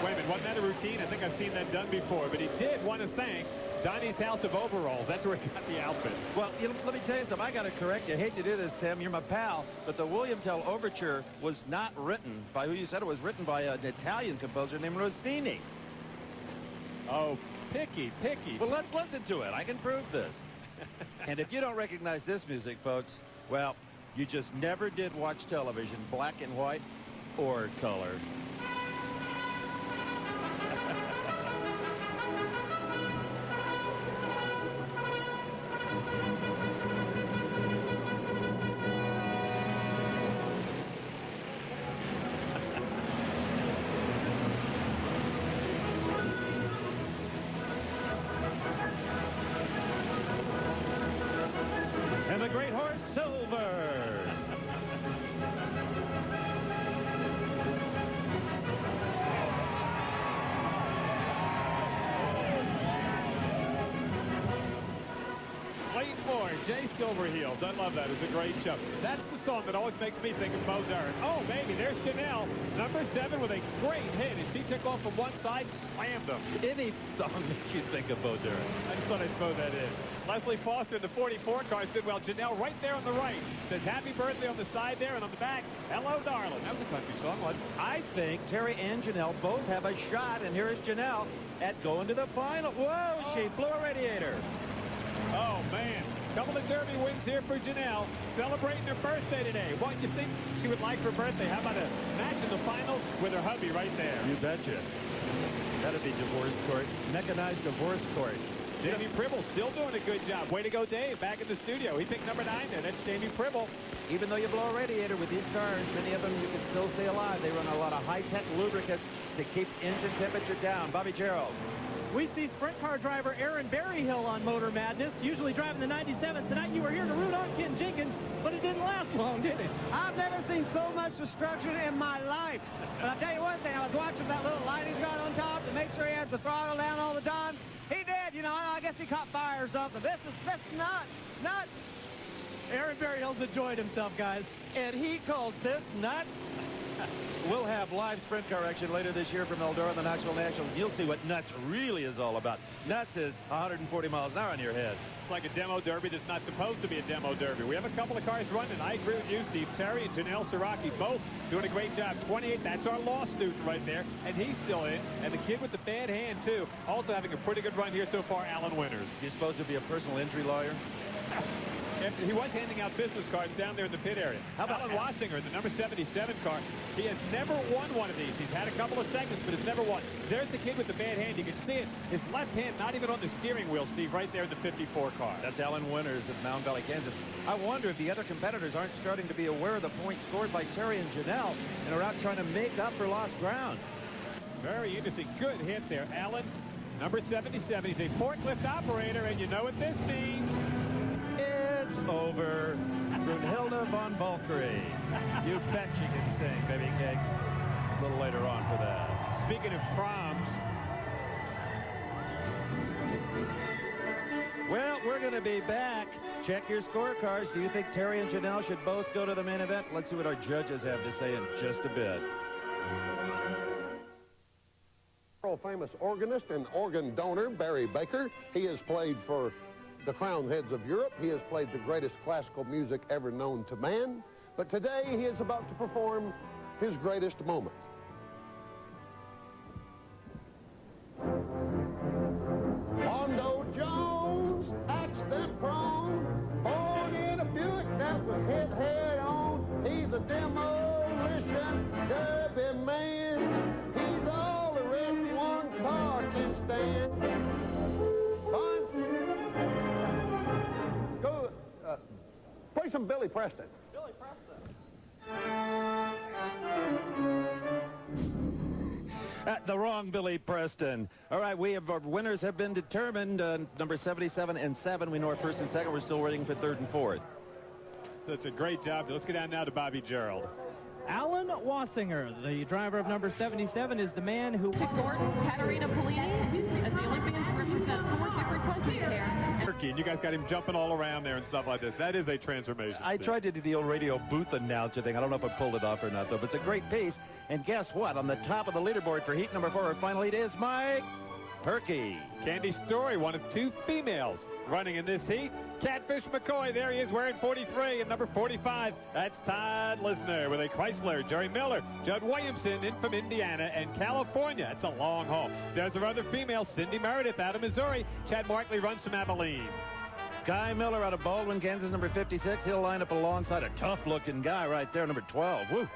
Speaker 3: Wait a minute, wasn't that a routine? I think I've seen that done before, but he did want to thank Donnie's House of Overalls. That's where he got the outfit.
Speaker 1: Well, let me tell you something. I got to correct you. I hate to do this, Tim. You're my pal. But the William Tell Overture was not written by who you said it was written by an Italian composer named Rossini.
Speaker 3: Oh, picky.
Speaker 1: Well, let's listen to it. I can prove this. And if you don't recognize this music, folks, well, you just never did watch television, black and white or color. And the great horse, Silver. Lane 4, Jay Silverheels. I love that. It's a great show. That's the song that always makes me think of Bo Durant. Oh, baby, there's Janelle, number 7, with a great hit. As she took off from one side, slammed him. Any song makes you think of Bo Durant.
Speaker 3: I just thought I'd throw that in. Leslie Foster in the 44 car stood well. Janelle right there on the right. Says happy birthday on the side there, and on the back, hello, darling. That was a country song, wasn't it?
Speaker 1: I think Terry and Janelle both have a shot, and here is Janelle at going to the final. Whoa, she blew a radiator.
Speaker 3: Oh, man. Couple of Derby wins here for Janelle. Celebrating her birthday today. What do you think she would like for her birthday? How about a match in the finals with her hubby right there?
Speaker 1: You betcha. That'd be divorce court. Mechanized divorce court.
Speaker 3: Jamie Pribble still doing a good job. Way to go, Dave, back in the studio. He picked number 9 there. That's Jamie Pribble.
Speaker 1: Even though you blow a radiator with these cars, many of them you can still stay alive. They run a lot of high-tech lubricants to keep engine temperature down. Bobby Gerald.
Speaker 4: We see sprint car driver Aaron Berryhill on Motor Madness, usually driving the 97. Tonight you were here to root on Ken Jenkins, but it didn't last long, did it?
Speaker 21: I've never seen so much destruction in my life. But I'll tell you one thing, I was watching that little light he's got on top to make sure he has the throttle down all the time. He did, you know, I guess he caught fire or something. This is nuts.
Speaker 4: Aaron Berryhill's enjoyed himself, guys.
Speaker 1: And he calls this nuts. We'll have live sprint car action later this year from Eldora, the Knoxville National. You'll see what nuts really is all about. Nuts is 140 miles an hour on your head.
Speaker 3: It's like a demo derby that's not supposed to be a demo derby. We have a couple of cars running. I agree with you, Steve. Terry and Janelle Siraki both doing a great job. 28, that's our law student right there, and he's still in. And the kid with the bad hand, too, also having a pretty good run here so far, Alan Winters.
Speaker 1: You're supposed to be a personal injury lawyer?
Speaker 3: He was handing out business cards down there in the pit area. How about Alan Wassinger, the number 77 car? He has never won one of these. He's had a couple of seconds, but has never won. There's the kid with the bad hand. You can see it. His left hand not even on the steering wheel, Steve, right there in the 54 car.
Speaker 1: That's Alan Winters of Mound Valley, Kansas. I wonder if the other competitors aren't starting to be aware of the points scored by Terry and Janelle and are out trying to make up for lost ground.
Speaker 3: Very interesting. Good hit there. Alan, number 77. He's a forklift operator, and you know what this means.
Speaker 1: It's over. Brunhilde von Valkyrie. You bet she can sing, baby cakes. A little later on for that.
Speaker 3: Speaking of proms.
Speaker 1: Well, we're going to be back. Check your scorecards. Do you think Terry and Janelle should both go to the main event? Let's see what our judges have to say in just a bit.
Speaker 6: world-famous organist and organ donor, Barry Baker. He has played for the crowned heads of Europe. He has played the greatest classical music ever known to man. But today he is about to perform his greatest moment. Mondo Jones, accident prone, born in a Buick that was hit head on. He's a demolition derby man. He's all the rest one car can stand. Fun? Go, play some Billy Preston.
Speaker 4: Billy Preston.
Speaker 1: The wrong Billy Preston. All right, our winners have been determined. Number 77 and 7. We know our first and second. We're still waiting for third and fourth.
Speaker 3: That's a great job. Let's get down now to Bobby Gerald.
Speaker 4: Alan Wassinger, the driver of number 77, is the man who...
Speaker 7: Gordon, Katerina Polini, as the Olympians represent 4 different countries here.
Speaker 3: And you guys got him jumping all around there and stuff like this. That is a transformation.
Speaker 1: I tried to do the old radio booth announcer thing. I don't know if I pulled it off or not, though. But it's a great piece. And guess what? On the top of the leaderboard for heat number 4, our final heat is Mike Perky.
Speaker 3: Candy Story, one of 2 females running in this heat. Catfish McCoy, there he is wearing 43, and number 45, that's Todd Lisner with a Chrysler. Jerry Miller, Judd Williamson in from Indiana and California. That's a long haul. There's our other female, Cindy Meredith out of Missouri. Chad Markley runs from Abilene.
Speaker 1: Guy Miller out of Baldwin, Kansas, number 56. He'll line up alongside a tough-looking guy right there, number 12. Woo.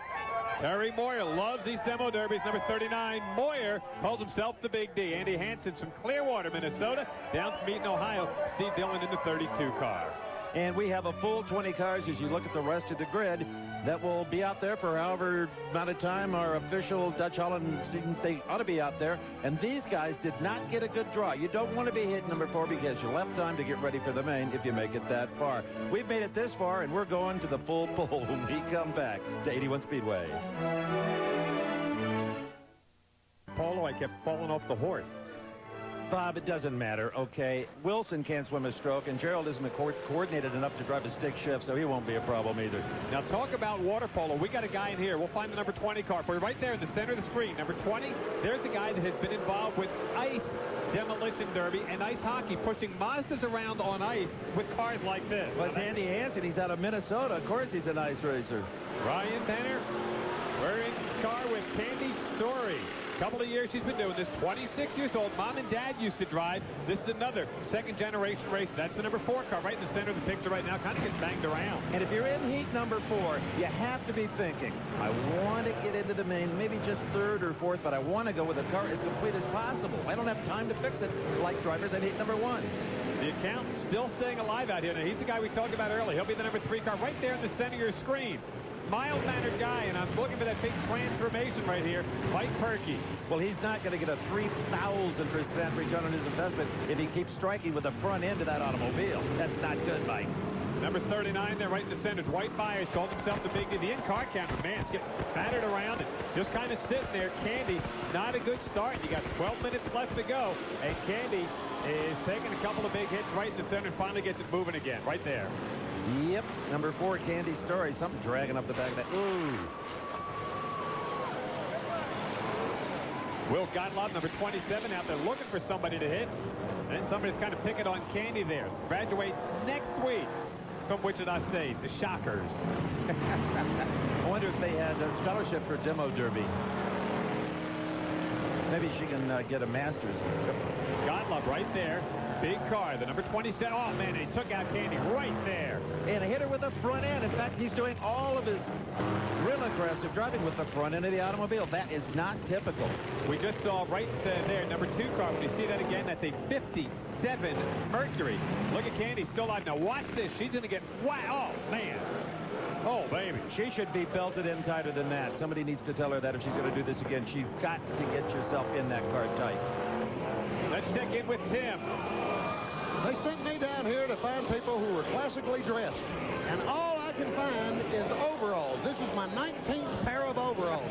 Speaker 3: Terry Moyer loves these demo derbies. Number 39, Moyer calls himself the Big D. Andy Hansen from Clearwater, Minnesota. Down from Eaton, Ohio, Steve Dillon in the 32 car.
Speaker 1: And we have a full 20 cars as you look at the rest of the grid that will be out there for however amount of time our official Dutch Holland seems they ought to be out there. And these guys did not get a good draw. You don't want to be hitting number 4 because you left time to get ready for the main if you make it that far. We've made it this far, and we're going to the full pull when we come back to 81 Speedway.
Speaker 3: Polo, I kept falling off the horse.
Speaker 1: Bob, it doesn't matter, okay? Wilson can't swim a stroke, and Gerald isn't coordinated enough to drive a stick shift, so he won't be a problem either.
Speaker 3: Now, talk about water polo. We got a guy in here. We'll find the number 20 car. We're right there in the center of the screen. Number 20, there's a guy that has been involved with ice demolition derby and ice hockey, pushing Mazdas around on ice with cars like this.
Speaker 1: Well, it's Andy Hansen. He's out of Minnesota. Of course he's an ice racer.
Speaker 3: Ryan Tanner, we're in car with Candy Story. Couple of years she's been doing this. 26 years old. Mom and Dad used to drive. This is another second-generation race. That's the number 4 car right in the center of the picture right now. Kind of gets banged around.
Speaker 1: And if you're in heat number 4, you have to be thinking, I want to get into the main, maybe just 3rd or 4th, but I want to go with a car as complete as possible. I don't have time to fix it like drivers in heat number 1.
Speaker 3: The accountant's still staying alive out here. Now, he's the guy we talked about earlier. He'll be the number 3 car right there in the center of your screen. Mild-mannered guy, and I'm looking for that big transformation right here. Mike Perky.
Speaker 1: Well, he's not going to get a 3,000% return on his investment if he keeps striking with the front end of that automobile. That's not good, Mike.
Speaker 3: Number 39 there right in the center. Dwight Byers calls himself the Big D. The in-car camera, man, it's getting battered around and just kind of sitting there. Candy, not a good start. You got 12 minutes left to go, and Candy is taking a couple of big hits right in the center and finally gets it moving again, right there.
Speaker 1: Yep, number 4, Candy Story. Something dragging up the back of that. Ooh.
Speaker 3: Will Gottlob, number 27, out there looking for somebody to hit. And somebody's kind of picking on Candy there. Graduate next week from Wichita State, the Shockers.
Speaker 1: I wonder if they had a scholarship for demo derby. Maybe she can get a master's.
Speaker 3: Gottlob right there. Big car, the number 27. Oh, man, he took out Candy right there.
Speaker 1: And a hitter with the front end. In fact, he's doing all of his real aggressive driving with the front end of the automobile. That is not typical.
Speaker 3: We just saw right there, number 2 car. When you see that again, that's a 57 Mercury. Look at Candy still alive. Now, watch this. She's going to get, wow, oh, man. Oh, baby.
Speaker 1: She should be belted in tighter than that. Somebody needs to tell her that if she's going to do this again. She's got to get yourself in that car tight.
Speaker 3: Let's check in with Tim.
Speaker 6: They sent me down here to find people who were classically dressed. And all I can find is overalls. This is my 19th pair of overalls.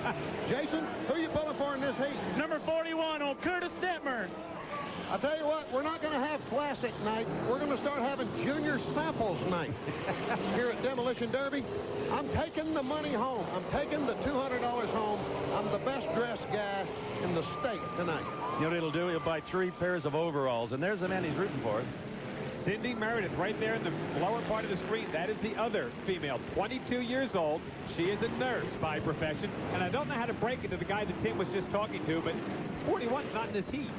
Speaker 6: Jason, who are you pulling for in this heat?
Speaker 9: Number 41 on Curtis Detmer.
Speaker 6: I'll tell you what, we're not going to have classic night. We're going to start having junior samples night here at Demolition Derby. I'm taking the money home. I'm taking the $200 home. I'm the best dressed guy in the state tonight.
Speaker 1: You know what he'll do? He'll buy 3 pairs of overalls, and there's the man he's rooting for.
Speaker 3: Cindy Meredith right there in the lower part of the screen. That is the other female, 22 years old. She is a nurse by profession, and I don't know how to break it to the guy that Tim was just talking to, but 41's not in this heat.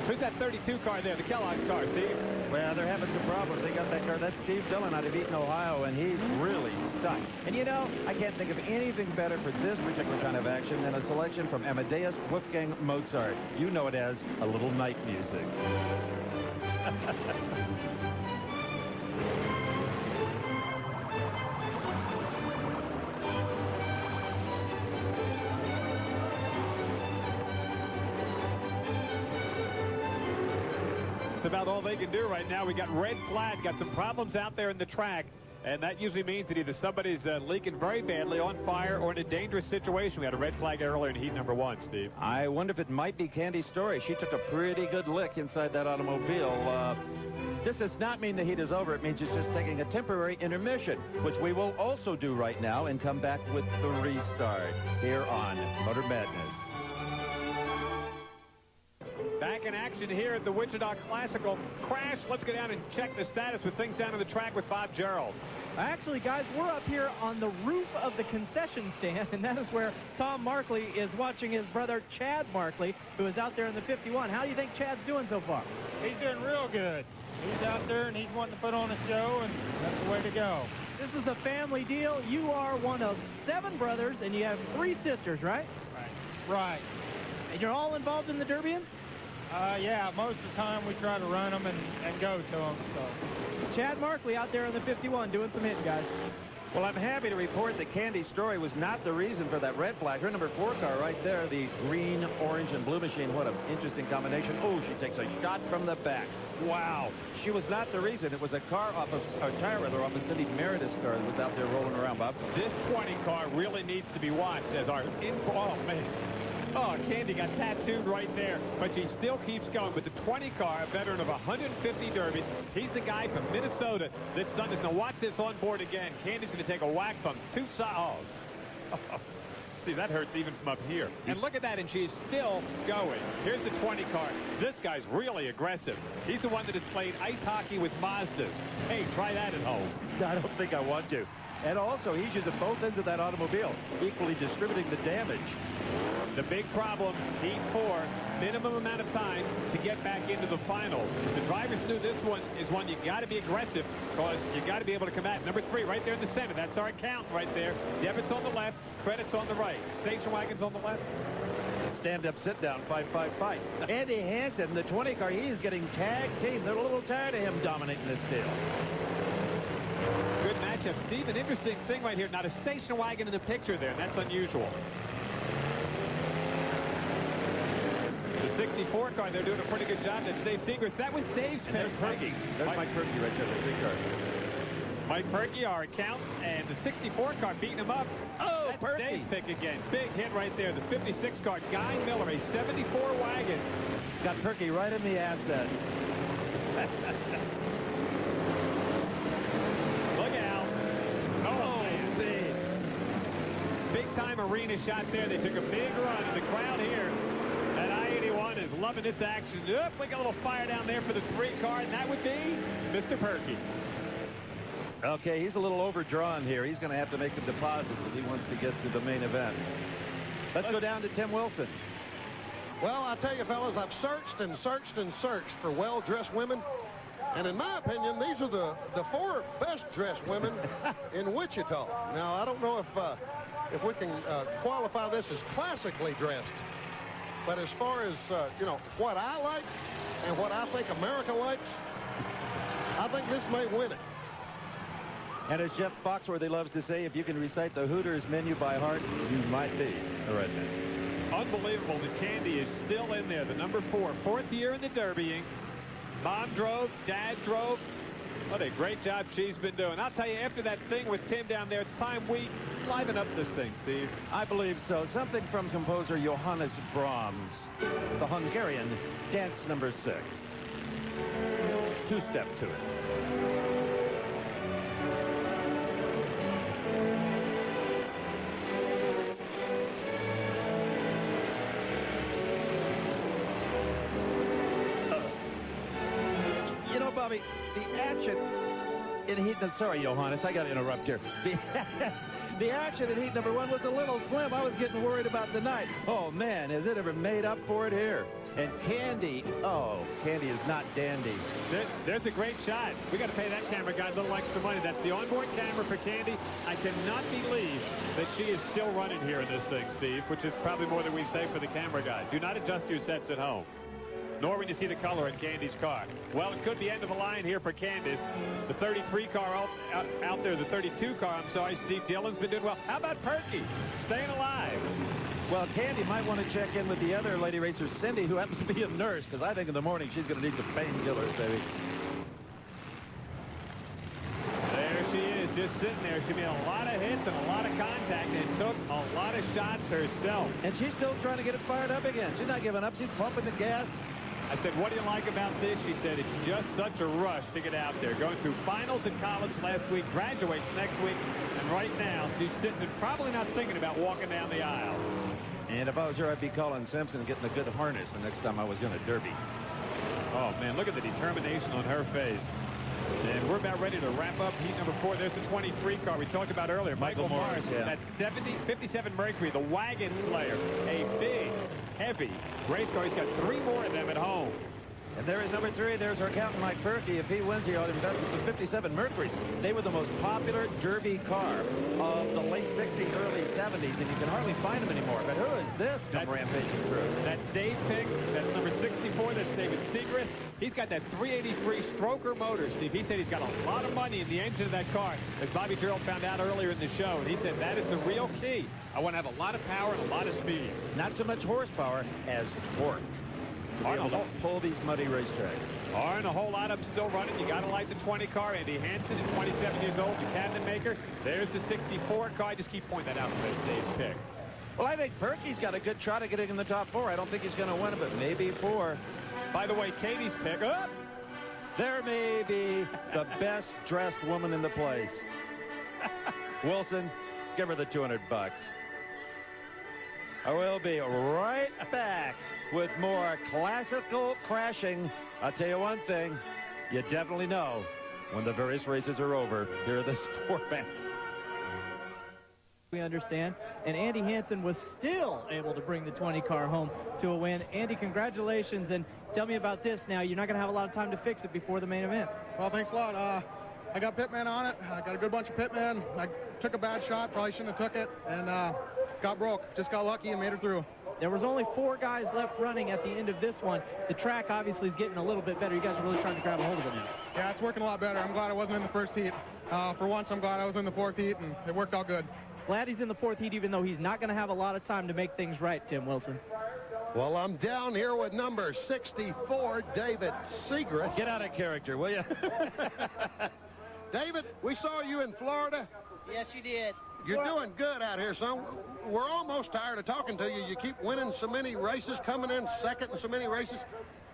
Speaker 3: Who's that 32 car there, the Kellogg's car, Steve?
Speaker 1: Well, they're having some problems. They got that car. That's Steve Dillon out of Eaton, Ohio, and he's really stuck. And you know, I can't think of anything better for this particular kind of action than a selection from Amadeus Wolfgang Mozart. You know it as a little night music.
Speaker 3: It's about all they can do right now. We got red flag, got some problems out there in the track, and that usually means that either somebody's leaking very badly, on fire, or in a dangerous situation. We had a red flag earlier in heat number 1, Steve.
Speaker 1: I wonder if it might be Candy's story. She took a pretty good lick inside that automobile. This does not mean the heat is over. It means it's just taking a temporary intermission, which we will also do right now and come back with the restart here on Motor Madness.
Speaker 3: Back in action here at the Wichita Classical. Crash, let's go down and check the status with things down on the track with Bob Gerald.
Speaker 4: Actually, guys, we're up here on the roof of the concession stand, and that is where Tom Markley is watching his brother Chad Markley, who is out there in the 51. How do you think Chad's doing so far?
Speaker 9: He's doing real good. He's out there, and he's wanting to put on a show, and that's the way to go.
Speaker 4: This is a family deal. You are one of 7 brothers, and you have 3 sisters, right?
Speaker 9: Right.
Speaker 4: And you're all involved in the Derbying?
Speaker 9: Yeah, most of the time we try to run them and go to them. So,
Speaker 4: Chad Markley out there in the 51 doing some hitting, guys.
Speaker 1: Well, I'm happy to report that Candy's story was not the reason for that red flag. Her number 4 car right there, the green, orange, and blue machine. What an interesting combination. Oh, she takes a shot from the back. Wow. She was not the reason. It was a car off of, a tire rather, off of Cindy Meredith's car that was out there rolling around, Bob.
Speaker 3: This 20 car really needs to be watched as our oh, man. Oh, Candy got tattooed right there, but she still keeps going. But the 20 car, a veteran of 150 derbies, he's the guy from Minnesota that's done this. Now watch this on board again. Candy's going to take a whack from 2 sides. Oh. See, that hurts even from up here. And look at that, and she's still going. Here's the 20 car. This guy's really aggressive. He's the one that has played ice hockey with Mazdas. Hey, try that at home.
Speaker 1: I don't think I want to. And also, he's using both ends of that automobile, equally distributing the damage.
Speaker 3: The big problem, heat 4, minimum amount of time to get back into the final. The drivers knew this one is one you got to be aggressive because you got to be able to come at. Number 3 right there in the center. That's our count right there. Debits on the left, credits on the right. Station wagons on the left.
Speaker 1: Stand up, sit down, 5-5 fight. Andy Hansen, the 20 car, he is getting tag team. They're a little tired of him dominating this deal.
Speaker 3: Good matchup, Steve. An interesting thing right here. Not a station wagon in the picture there, and that's unusual. The 64 car, they're doing a pretty good job. That's Dave Seagrath. That was Dave's pick.
Speaker 1: There's Perky. There's Mike Perky right there, the 3 car.
Speaker 3: Mike Perky, our account, and the 64 car beating him up.
Speaker 1: Oh,
Speaker 3: that's
Speaker 1: Perky.
Speaker 3: Dave's pick again. Big hit right there. The 56 car, Guy Miller, a 74 wagon.
Speaker 1: Got Perky right in the assets.
Speaker 3: Look out. Oh, man. Big-time arena shot there. They took a big run, and the crowd here at I-81 is loving this action. Look, we got a little fire down there for the 3 car, and that would be Mr. Perky.
Speaker 1: Okay, he's a little overdrawn here. He's going to have to make some deposits if he wants to get to the main event. Let's go down to Tim Wilson.
Speaker 6: Well, I tell you, fellas, I've searched and searched and searched for well-dressed women. And in my opinion, these are the 4 best-dressed women in Wichita. Now, I don't know if we can qualify this as classically dressed. But as far as, you know, what I like and what I think America likes, I think this may win it.
Speaker 1: And as Jeff Foxworthy loves to say, if you can recite the Hooters menu by heart, you might be a redneck.
Speaker 3: Unbelievable that Candy is still in there. The number 4, 4th year in the Derbying. Mom drove, Dad drove. What a great job she's been doing. I'll tell you, after that thing with Tim down there, it's time we liven up this thing, Steve.
Speaker 1: I believe so. Something from composer Johannes Brahms, the Hungarian dance number 6. 2-step to it. Bobby, the action in heat... Sorry, Johannes, I got to interrupt here. The action in heat number 1 was a little slim. I was getting worried about tonight. Oh, man, has it ever made up for it here? And Candy, oh, Candy is not dandy.
Speaker 3: There's a great shot. We got to pay that camera guy a little extra money. That's the onboard camera for Candy. I cannot believe that she is still running here in this thing, Steve, which is probably more than we say for the camera guy. Do not adjust your sets at home, nor when you see the color in Candy's car. Well, it could be end of the line here for Candace. The 33 car out there, the 32 car, I'm sorry, Steve Dillon's been doing well. How about Perky staying alive?
Speaker 1: Well, Candy might want to check in with the other lady racer, Cindy, who happens to be a nurse, because I think in the morning she's going to need some painkillers, baby.
Speaker 3: There she is, just sitting there. She made a lot of hits and a lot of contact and took a lot of shots herself.
Speaker 1: And she's still trying to get it fired up again. She's not giving up. She's pumping the gas.
Speaker 3: I said, what do you like about this? She said, it's just such a rush to get out there. Going through finals in college last week, graduates next week, and right now she's sitting and probably not thinking about walking down the aisle.
Speaker 1: And if I was her, I'd be calling Simpson and getting a good harness the next time I was going to Derby.
Speaker 3: Oh, man, look at the determination on her face. And we're about ready to wrap up heat number 4. There's the 23 car we talked about earlier. Michael Morris,
Speaker 1: yeah.
Speaker 3: That 57 Mercury, the Wagon Slayer, a big, heavy race car. He's got 3 more of them at home.
Speaker 1: And there is number 3. There's our captain, Mike Perky. If he wins, he ought to invest in some 57 Mercuries. They were the most popular Derby car of the late 60s, early 70s, and you can hardly find them anymore. But who is this come rampaging through?
Speaker 3: That's Dave Pick. That's number 64. That's David Segrist. He's got that 383 stroker motor, Steve. He said he's got a lot of money in the engine of that car, as Bobby Terrell found out earlier in the show. And he said that is the real key. I want to have a lot of power and a lot of speed.
Speaker 1: Not so much horsepower as torque. To be able to pull these muddy racetracks.
Speaker 3: Aren't a whole lot of them still running. You got to like the 20 car. Andy Hansen is 27 years old, the cabinet maker. There's the 64 car. I just keep pointing that out for Dave's pick.
Speaker 1: Well, I think Perky's got a good shot at getting in the top 4. I don't think he's going to win it, but maybe 4.
Speaker 3: By the way, Katie's pick.
Speaker 1: There may be the best dressed woman in the place. Wilson, give her the $200. I will be right back with more classical crashing. I'll tell you one thing, you definitely know when the various races are over here at this format.
Speaker 4: We understand, and Andy Hansen was still able to bring the 20 car home to a win. Andy, congratulations, and tell me about this now. You're not going to have a lot of time to fix it before the main event.
Speaker 11: Well, thanks a lot. I got pitman on it. I got a good bunch of pitmen. I took a bad shot, probably shouldn't have took it, and got broke. Just got lucky and made it through.
Speaker 4: There was only 4 guys left running at the end of this one. The track obviously is getting a little bit better. You guys are really trying to grab a hold of it now.
Speaker 11: Yeah, it's working a lot better. I'm glad I wasn't in the first heat. For once, I'm glad I was in the 4th heat, and it worked out good.
Speaker 4: Glad he's in the 4th heat, even though he's not going to have a lot of time to make things right, Tim Wilson.
Speaker 6: Well, I'm down here with number 64, David Segrist.
Speaker 1: Get out of character, will you?
Speaker 6: David, we saw you in Florida.
Speaker 14: Yes, you did.
Speaker 6: You're doing good out here, son. We're almost tired of talking to you. You keep winning so many races, coming in second in so many races.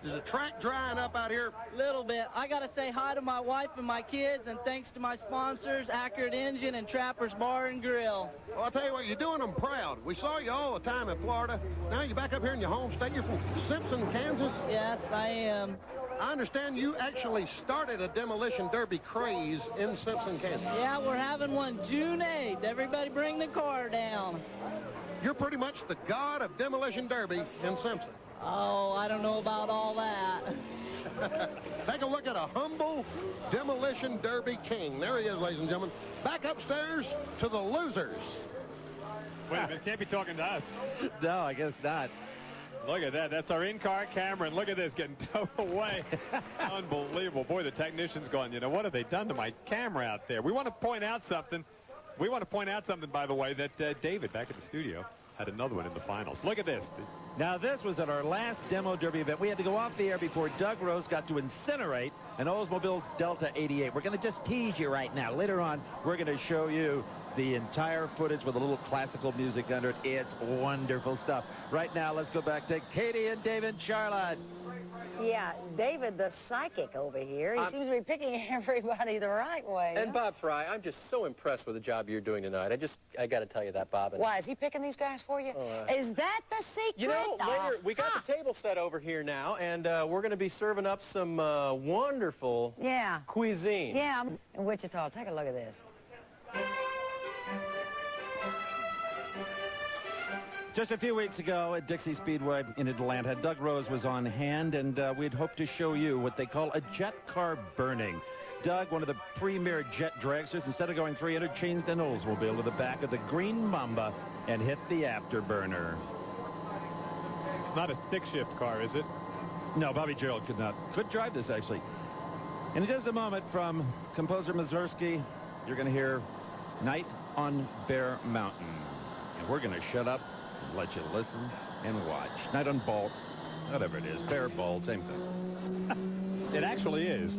Speaker 6: Is the track drying up out here?
Speaker 14: Little bit. I got to say hi to my wife and my kids, and thanks to my sponsors, Accurate Engine and Trapper's Bar and Grill.
Speaker 6: Well, I'll tell you what, you're doing them proud. We saw you all the time in Florida. Now you're back up here in your home state. You're from Simpson, Kansas?
Speaker 14: Yes, I am.
Speaker 6: I understand you actually started a demolition derby craze in Simpson, Kansas.
Speaker 14: Yeah, we're having one June 8th. Everybody bring the car down.
Speaker 6: You're pretty much the god of demolition derby in Simpson.
Speaker 14: Oh, I don't know about all that.
Speaker 6: Take a look at a humble demolition derby king. There he is, ladies and gentlemen. Back upstairs to the losers.
Speaker 3: Wait a minute, can't be talking to us.
Speaker 1: No, I guess not.
Speaker 3: Look at that. That's our in-car camera, and look at this getting towed away. Unbelievable. Boy, the technician's going, you know, what have they done to my camera out there? We want to point out something. By the way, that David back at the studio had another one in the finals. Look at this.
Speaker 1: Now, this was at our last demo derby event. We had to go off the air before Doug Rose got to incinerate an Oldsmobile Delta 88. We're going to just tease you right now. Later on, we're going to show you the entire footage with a little classical music under it. It's wonderful stuff. Right now, let's go back to Katie and David Charlotte.
Speaker 12: Yeah, David, the psychic over here, he seems to be picking everybody the right way.
Speaker 13: And Bob Fry, I'm just so impressed with the job you're doing tonight. I got to tell you that, Bob.
Speaker 12: Why, is he picking these guys for you? Is that the secret?
Speaker 13: You know, later, we got the table set over here now, and we're going to be serving up some wonderful cuisine.
Speaker 12: Yeah, in Wichita. Take a look at this.
Speaker 1: Just a few weeks ago at Dixie Speedway in Atlanta, Doug Rose was on hand, and we'd hoped to show you what they call a jet car burning. Doug, one of the premier jet dragsters, instead of going 300, changed an Oldsmobile to the back of the Green Mamba and hit the afterburner.
Speaker 3: It's not a stick-shift car, is it?
Speaker 1: No, Bobby Gerald could drive this, actually. And in just a moment, from composer Mazursky, you're going to hear Night on Bear Mountain. And we're going to shut up and let you listen and watch. Night on Balt, whatever it is, Bear, Balt, same thing.
Speaker 3: It actually is.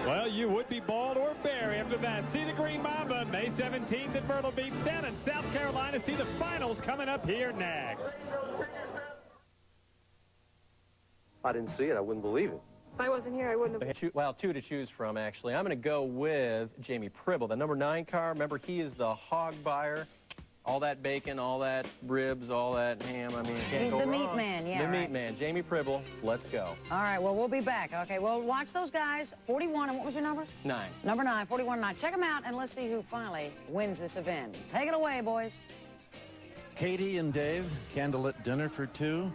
Speaker 3: Well, you would be bald or bare after that. See the Green Mamba May 17th at Myrtle Beach. Down in South Carolina, see the finals coming up here next.
Speaker 13: I didn't see it. I wouldn't believe it.
Speaker 7: If I wasn't here, I wouldn't have.
Speaker 13: Well, two to choose from, actually. I'm going to go with Jamie Pribble, the number 9 car. Remember, he is the hog buyer. All that bacon, all that ribs, all that ham. I mean, can't go wrong.
Speaker 12: He's the meat man, yeah.
Speaker 13: The meat man, Jamie Pribble. Let's go.
Speaker 12: All right, well, we'll be back. Okay, well, watch those guys. 41, and what was your number?
Speaker 13: 9.
Speaker 12: Number 9, 41-9. Check them out, and let's see who finally wins this event. Take it away, boys.
Speaker 1: Katie and Dave, candlelit dinner for 2?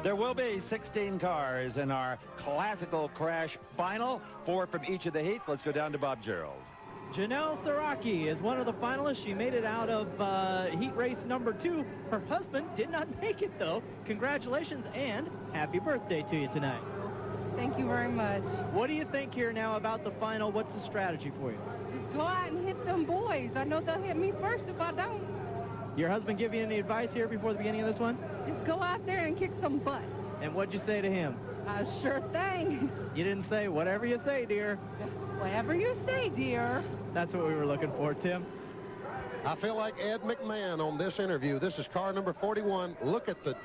Speaker 1: There will be 16 cars in our classical crash final, 4 from each of the heats. Let's go down to Bob Gerald.
Speaker 4: Janelle Saraki is one of the finalists. She made it out of heat race number 2. Her husband did not make it, though. Congratulations and happy birthday to you tonight.
Speaker 17: Thank you very much.
Speaker 4: What do you think here now about the final? What's the strategy for you?
Speaker 17: Just go out and hit them boys. I know they'll hit me first if I don't.
Speaker 4: Your husband give you any advice here before the beginning of this one?
Speaker 17: Just go out there and kick some butt.
Speaker 4: And what'd you say to him?
Speaker 17: Sure thing.
Speaker 4: You didn't say, whatever you say, dear.
Speaker 17: Whatever you say, dear.
Speaker 4: That's what we were looking for, Tim.
Speaker 6: I feel like Ed McMahon on this interview. This is car number 41. Look at the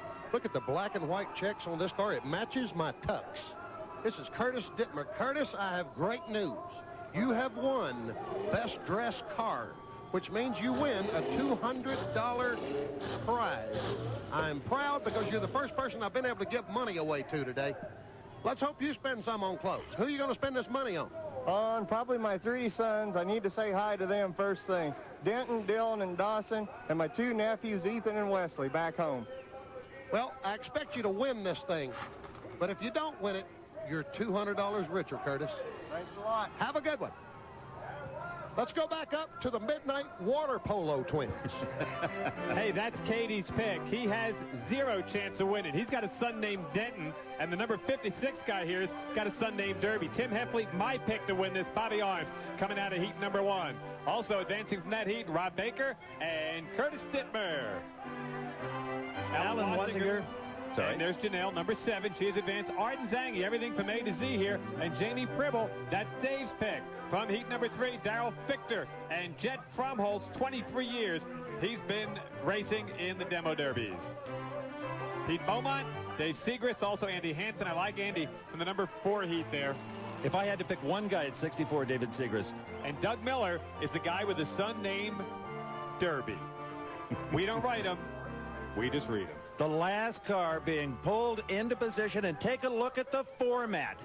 Speaker 6: black and white checks on this car. It matches my tux. This is Curtis Dittmer. Curtis, I have great news. You have won Best Dressed Car, which means you win a $200 prize. I'm proud because you're the first person I've been able to give money away to today. Let's hope you spend some on clothes. Who are you going to spend this money on?
Speaker 19: On probably my 3 sons. I need to say hi to them first thing. Denton, Dylan, and Dawson, and my 2 nephews, Ethan and Wesley, back home.
Speaker 6: Well, I expect you to win this thing, but if you don't win it, you're $200 richer, Curtis.
Speaker 19: Thanks a lot.
Speaker 6: Have a good one. Let's go back up to the Midnight Water Polo Twins.
Speaker 3: Hey, that's Katie's pick. He has 0 chance of winning. He's got a son named Denton, and the number 56 guy here has got a son named Derby. Tim Heffley, my pick to win this, Bobby Arms, coming out of heat number 1. Also advancing from that heat, Rob Baker and Curtis Dittmer. Alan Wassinger. And there's Janelle, number 7. She has advanced. Arden Zangi, everything from A to Z here. And Jamie Pribble, that's Dave's pick. From heat number 3, Darrell Fichter and Jet Fromholz, 23 years. He's been racing in the demo derbies. Pete Beaumont, Dave Segrist, also Andy Hansen. I like Andy from the number 4 heat there.
Speaker 1: If I had to pick one guy at 64, David Segrist.
Speaker 3: And Doug Miller is the guy with the son named Derby. We don't write them. We just read them.
Speaker 1: The last car being pulled into position, and take a look at the format.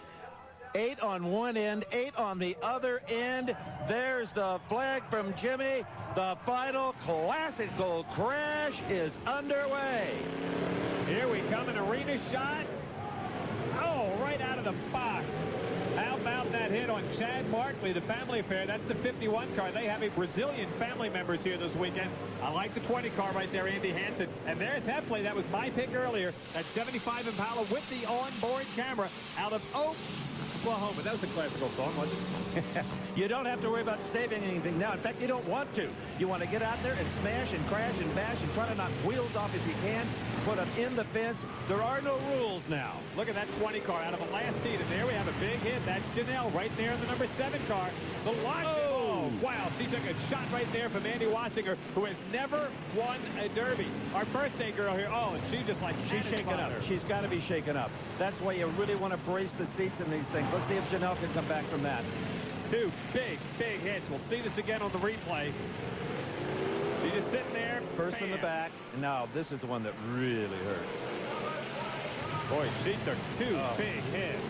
Speaker 1: 8 on one end, 8 on the other end. There's the flag from Jimmy. The final classical crash is underway.
Speaker 3: Here we come, an arena shot. Oh, right out of the box. How about that hit on Chad Markley, the family affair? That's the 51 car. They have a Brazilian family members here this weekend. I like the 20 car right there, Andy Hansen. And there's Heffley. That was my pick earlier. That 75 Impala with the onboard camera out of Oklahoma. That was a classical song, wasn't it?
Speaker 1: You don't have to worry about saving anything now. In fact, you don't want to. You want to get out there and smash and crash and bash and try to knock wheels off if you can. Put them in the fence. There are no rules now.
Speaker 3: Look at that 20 car out of the last heat. And there we have a big hit. That's Janelle right there in the number 7 car. The launch. Oh, wow. She took a shot right there from Andy Wassinger, who has never won a Derby. Our birthday girl here. Oh, and she just like
Speaker 1: she's shaken up. She's got to be shaken up. That's why you really want to brace the seats in these things. Let's see if Janelle can come back from that.
Speaker 3: 2 big hits. We'll see this again on the replay. She's just sitting there.
Speaker 1: First from the back. And now this is the one that really hurts.
Speaker 3: Boy, she took 2 big hits.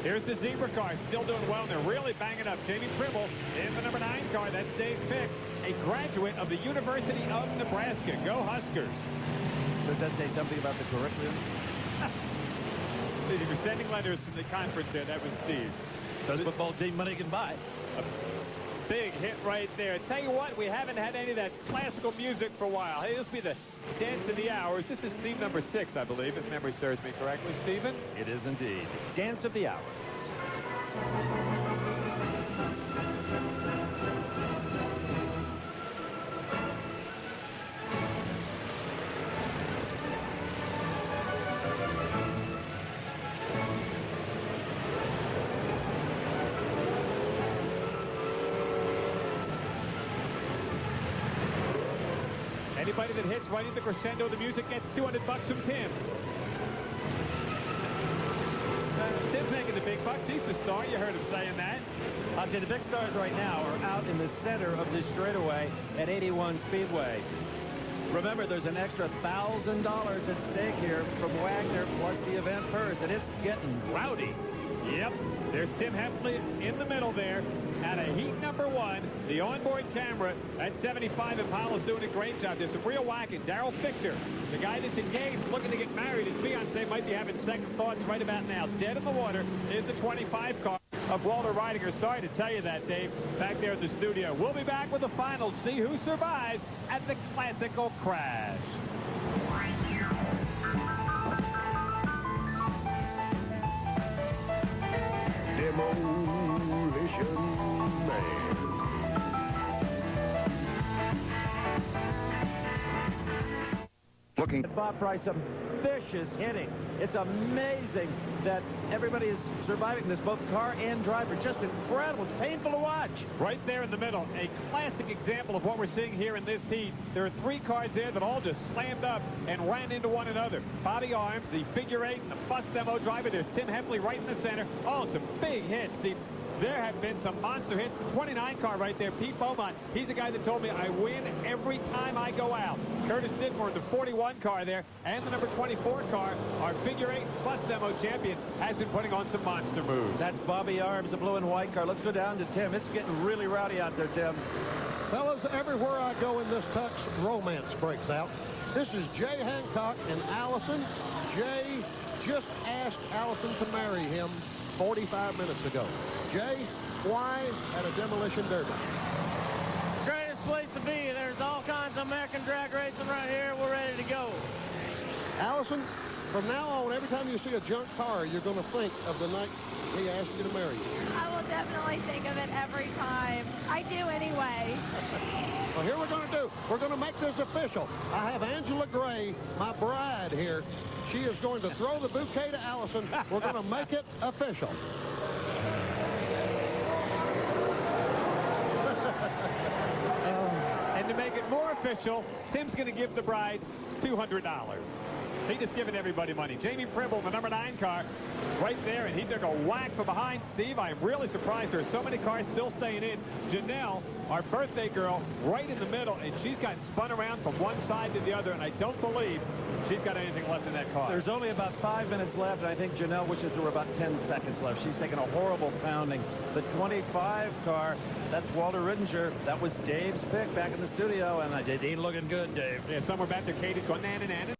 Speaker 3: Here's the zebra car, still doing well, and they're really banging up. Jamie Primble in the number 9 car. That's Dave's pick. A graduate of the University of Nebraska. Go Huskers.
Speaker 1: Does that say something about the curriculum?
Speaker 3: If you're sending letters from the conference there, that was Steve.
Speaker 1: Best football team money can buy.
Speaker 3: A big hit right there. Tell you what, we haven't had any of that classical music for a while. Hey, this will be the Dance of the Hours. This is theme number 6, I believe, if memory serves me correctly. Stephen?
Speaker 1: It is indeed. Dance of the Hours.
Speaker 3: Anybody that hits right in the crescendo of the music gets $200 from Tim. Tim's making the big bucks. He's the star. You heard him saying that.
Speaker 1: Okay, the big stars right now are out in the center of this straightaway at 81 Speedway. Remember, there's an extra $1,000 at stake here from Wagner plus the event purse, and it's getting rowdy.
Speaker 3: Yep, there's Tim Heffley in the middle there. At a heat number 1, the onboard camera at 75 Impala's doing a great job. There's some real whacking. Darrell Fichter, the guy that's engaged, looking to get married. His fiancé might be having second thoughts right about now. Dead in the water is the 25 car of Walter Reidinger. Sorry to tell you that, Dave, back there in the studio. We'll be back with the finals. See who survives at the classical crash.
Speaker 2: Demolition Man.
Speaker 1: Looking at Bob Price, some vicious hitting. It's amazing that everybody is surviving this, both car and driver. Just incredible. It's painful to watch.
Speaker 3: Right there in the middle, a classic example of what we're seeing here in this heat. There are 3 cars there that all just slammed up and ran into one another. Bobby Arms, the figure 8, and the bus demo driver. There's Tim Heffley right in the center. Oh, some big hits. There have been some monster hits. The 29 car right there, Pete Beaumont, he's the guy that told me I win every time I go out. Curtis Didmore, the 41 car there, and the number 24 car, our figure 8 bus demo champion, has been putting on some monster moves.
Speaker 1: That's Bobby Arms, the blue and white car. Let's go down to Tim. It's getting really rowdy out there, Tim.
Speaker 6: Fellas, everywhere I go in this tux, romance breaks out. This is Jay Hancock and Allison. Jay just asked Allison to marry him 45 minutes ago. Jay, why at a demolition derby?
Speaker 15: Greatest place to be. There's all kinds of American drag racing right here. We're ready to go.
Speaker 6: Allison, from now on, every time you see a junk car, you're going to think of the night he asked you to marry you.
Speaker 10: I will definitely think of it every time. I do anyway.
Speaker 6: Well, here we're going to do. We're going to make this official. I have Angela Gray, my bride here. She is going to throw the bouquet to Allison. We're going to make it official.
Speaker 3: And to make it more official, Tim's going to give the bride $200. He just giving everybody money. Jamie Pribble, the number 9 car, right there, and he took a whack from behind Steve. I am really surprised there are so many cars still staying in. Janelle, our birthday girl, right in the middle, and she's gotten spun around from one side to the other, and I don't believe she's got anything left in that car.
Speaker 1: There's only about 5 minutes left, and I think Janelle wishes there were about 10 seconds left. She's taken a horrible pounding. The 25 car, that's Walter Rittinger. That was Dave's pick back in the studio, and it ain't looking good, Dave.
Speaker 3: Yeah, somewhere back there, Katie's going, na-na-na-na.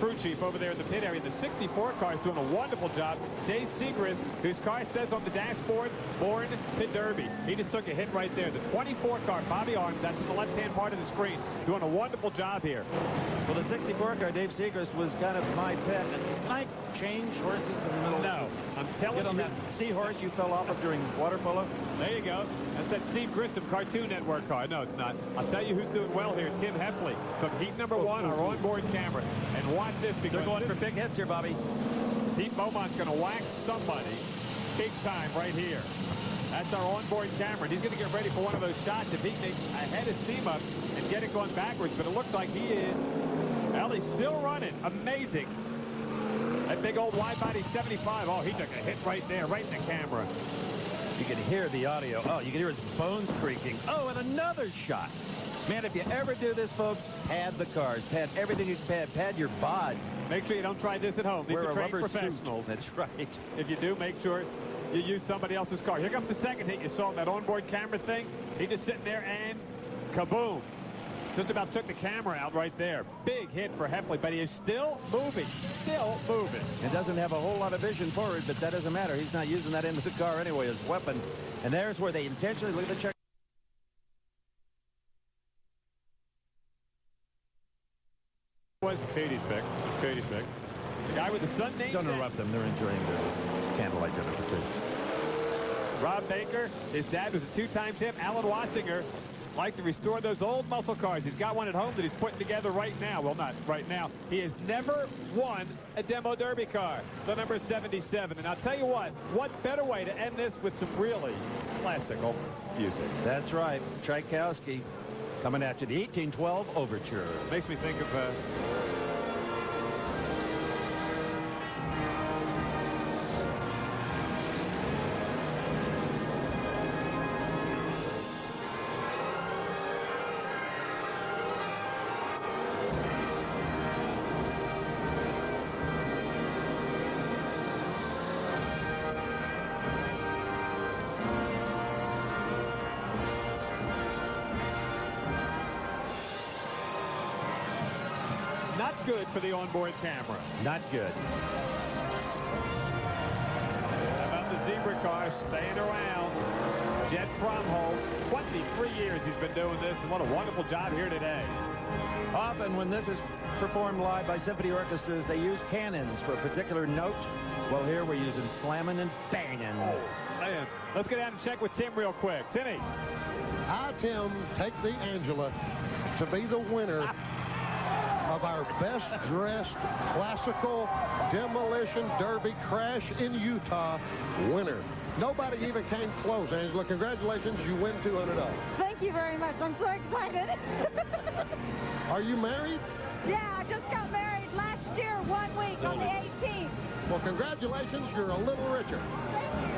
Speaker 3: Crew chief over there in the pit area. The 64 car is doing a wonderful job. Dave Segrist, whose car says on the dashboard, Born to Derby. He just took a hit right there. The 24 car, Bobby Arms, that's in the left-hand part of the screen, doing a wonderful job here.
Speaker 1: Well, the 64 car, Dave Segrist, was kind of my pet. Can I change horses in the middle?
Speaker 3: No. I'm telling you.
Speaker 1: Get on that seahorse you fell off of during water polo?
Speaker 3: There you go. That's that Steve Grissom Cartoon Network car. No, it's not. I'll tell you who's doing well here. Tim Heffley took heat number 1, our onboard camera. And watch this, because
Speaker 1: they're going for big hits here, Bobby.
Speaker 3: Pete Beaumont's going to whack somebody big time right here. That's our onboard camera, and he's going to get ready for one of those shots if he can head his steam up and get it going backwards. But it looks like he is, well, he's still running. Amazing. That big old wide-body 75. Oh, he took a hit right there, right in the camera.
Speaker 1: You can hear the audio. Oh, you can hear his bones creaking. Oh, and another shot. Man, if you ever do this, folks, pad the cars. Pad everything you can pad. Pad your bod.
Speaker 3: Make sure you don't try this at home. These are trained professionals.
Speaker 1: That's right.
Speaker 3: If you do, make sure you use somebody else's car. Here comes the second hit. You saw that onboard camera thing. He just sitting there and kaboom. Just about took the camera out right there. Big hit for Heffley, but he is still moving. Still moving.
Speaker 1: It doesn't have a whole lot of vision forward, but that doesn't matter. He's not using that end of the car anyway as a weapon. And there's where they intentionally, look at the check.
Speaker 3: Was Katie's pick. Katie's pick. The guy with the sun name.
Speaker 1: Don't interrupt them. They're enjoying their candlelight dinner for 2.
Speaker 3: Rob Baker, his dad was a 2-time champ. Alan Wassinger likes to restore those old muscle cars. He's got one at home that he's putting together right now. Well, not right now. He has never won a demo derby car, the number 77. And I'll tell you what better way to end this with some really classical music.
Speaker 1: That's right. Tchaikovsky coming after the 1812 Overture.
Speaker 3: Makes me think of not good for the onboard camera.
Speaker 1: Not good.
Speaker 3: How about the zebra car staying around? Jed Fromholz, 23 years he's been doing this, and what a wonderful job here today.
Speaker 1: Often when this is performed live by symphony orchestras, they use cannons for a particular note. Well, here we're using slamming and banging.
Speaker 3: Oh, man. Let's go down and check with Tim real quick. Timmy.
Speaker 6: I, Tim, take the Angela to be the winner of our best-dressed classical demolition derby crash in Utah winner. Nobody even came close, Angela. Congratulations, you win $200.
Speaker 10: Thank you very much. I'm so excited.
Speaker 6: Are you married?
Speaker 10: Yeah, I just got married last year, 1 week on the 18th.
Speaker 6: Well, congratulations, you're a little richer.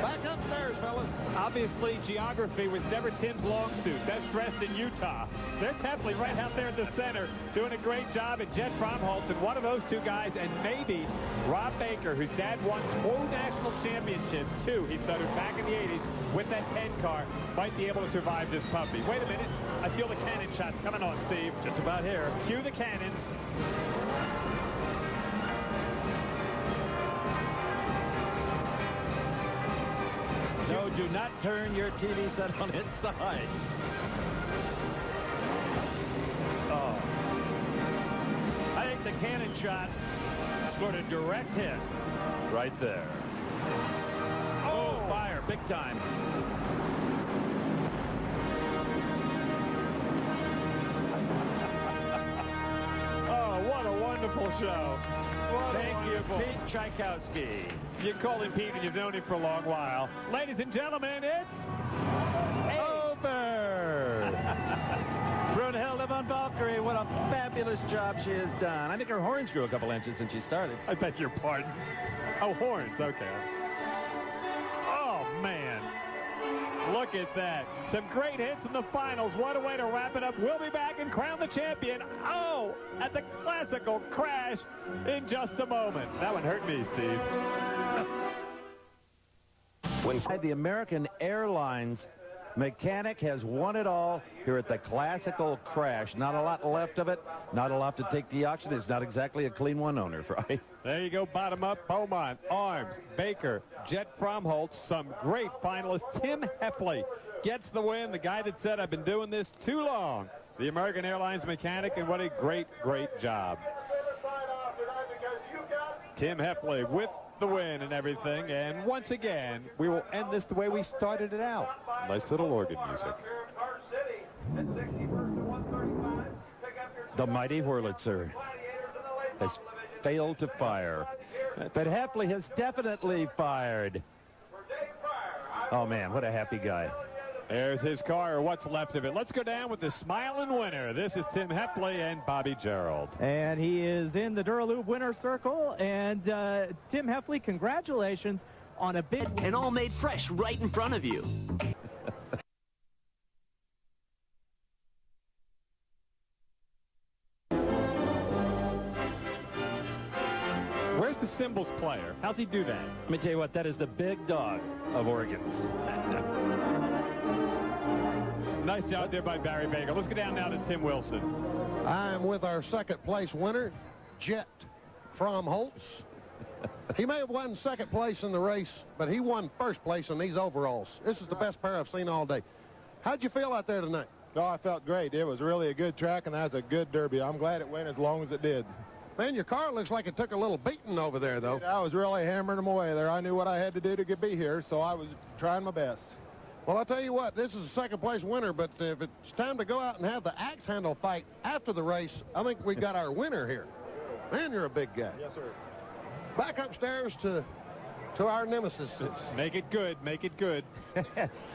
Speaker 6: Back upstairs, fellas.
Speaker 3: Obviously, geography was never Tim's long suit. That's dressed in Utah. There's Heffley right out there at the center, doing a great job. And Jed Fromholz, and one of those two guys, and maybe Rob Baker, whose dad won 2 national championships, too. He started back in the 80s with that 10 car. Might be able to survive this puppy. Wait a minute. I feel the cannon shots coming on, Steve.
Speaker 1: Just about here.
Speaker 3: Cue the cannons.
Speaker 1: No, do not turn your TV set on its side. Oh. I think the cannon shot scored a direct hit right there. Oh, fire, big time.
Speaker 3: Oh, what a wonderful show.
Speaker 1: Thank you, Pete Tchaikovsky.
Speaker 3: You call him Pete and you've known him for a long while. Ladies and gentlemen, it's
Speaker 1: over. Brunhilde on Valkyrie. What a fabulous job she has done. I think her horns grew a couple inches since she started.
Speaker 3: I beg your pardon. Oh, horns. Okay. Oh, man. Look at that. Some great hits in the finals. What a way to wrap it up. We'll be back and crown the champion. Oh, at the classical crash in just a moment. That one hurt me, Steve.
Speaker 1: When the American Airlines mechanic has won it all here at the classical crash. Not a lot left of it. Not a lot to take the auction. It's not exactly a clean one owner, right?
Speaker 3: There you go, bottom up. Beaumont, Arms, Baker, Jet Fromholtz, some great finalists. Tim Heffley gets the win. The guy that said, I've been doing this too long. The American Airlines mechanic, and what a great, great job. Tim Heffley with the win and everything. And once again, we will end this the way we started it out. Nice little organ music.
Speaker 1: The mighty Wurlitzer has failed to fire. But Heffley has definitely fired. Oh, man, what a happy guy.
Speaker 3: There's his car, or what's left of it. Let's go down with the smiling winner. This is Tim Heffley and Bobby Gerald.
Speaker 4: And he is in the Duralube winner circle. And Tim Heffley, congratulations on a big...
Speaker 8: And all made fresh right in front of you.
Speaker 3: Where's the cymbals player? How's he do that?
Speaker 1: Let me tell you what, that is the big dog of organs.
Speaker 3: Nice job there by Barry Baker. Let's go down now to Tim Wilson.
Speaker 6: I'm with our second place winner, Jet Fromholtz. He may have won second place in the race, but he won first place in these overalls. This is the best pair I've seen all day. How'd you feel out there tonight?
Speaker 18: Oh, I felt great. It was really a good track, and that was a good derby. I'm glad it went as long as it did.
Speaker 6: Man, your car looks like it took a little beating over there, though.
Speaker 18: I was really hammering them away there. I knew what I had to do to be here, so I was trying my best.
Speaker 6: Well, I'll tell you what, this is a second-place winner, but if it's time to go out and have the axe handle fight after the race, I think we got our winner here. Man, you're a big guy.
Speaker 18: Yes, sir.
Speaker 6: Back upstairs to our nemesis.
Speaker 3: Make it good. Make it good.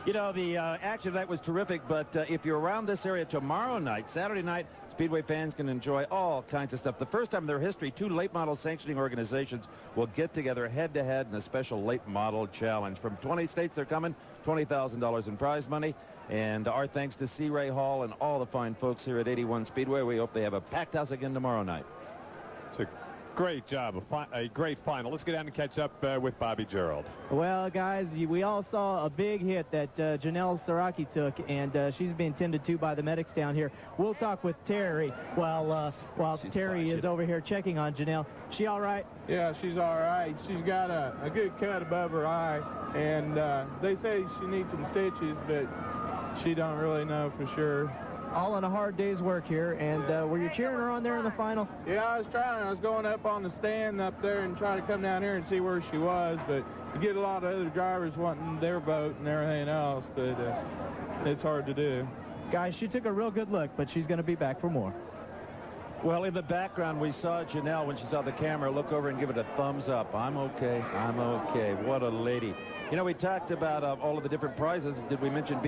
Speaker 1: You know, the action of that was terrific, but if you're around this area tomorrow night, Saturday night, Speedway fans can enjoy all kinds of stuff. The first time in their history, two late model sanctioning organizations will get together head-to-head in a special late model challenge. From 20 states they're coming, $20,000 in prize money. And our thanks to C. Ray Hall and all the fine folks here at 81 Speedway. We hope they have a packed house again tomorrow night.
Speaker 3: It's a great job, a great final. Let's go down and catch up with Bobby Gerald.
Speaker 4: Well, guys, we all saw a big hit that Janelle Saraki took, and she's being tended to by the medics down here. We'll talk with Terry while Terry is over here checking on Janelle. She all right?
Speaker 18: Yeah, she's all right. She's got a good cut above her eye, and they say she needs some stitches, but she don't really know for sure.
Speaker 4: All in a hard day's work here, and were you cheering her on there in the final?
Speaker 18: Yeah, I was trying. I was going up on the stand up there and trying to come down here and see where she was, but you get a lot of other drivers wanting their vote and everything else, but it's hard to do.
Speaker 4: Guys, she took a real good look, but she's going to be back for more.
Speaker 1: Well, in the background, we saw Janelle, when she saw the camera, look over and give it a thumbs up. I'm okay. I'm okay. What a lady. You know, we talked about all of the different prizes. Did we mention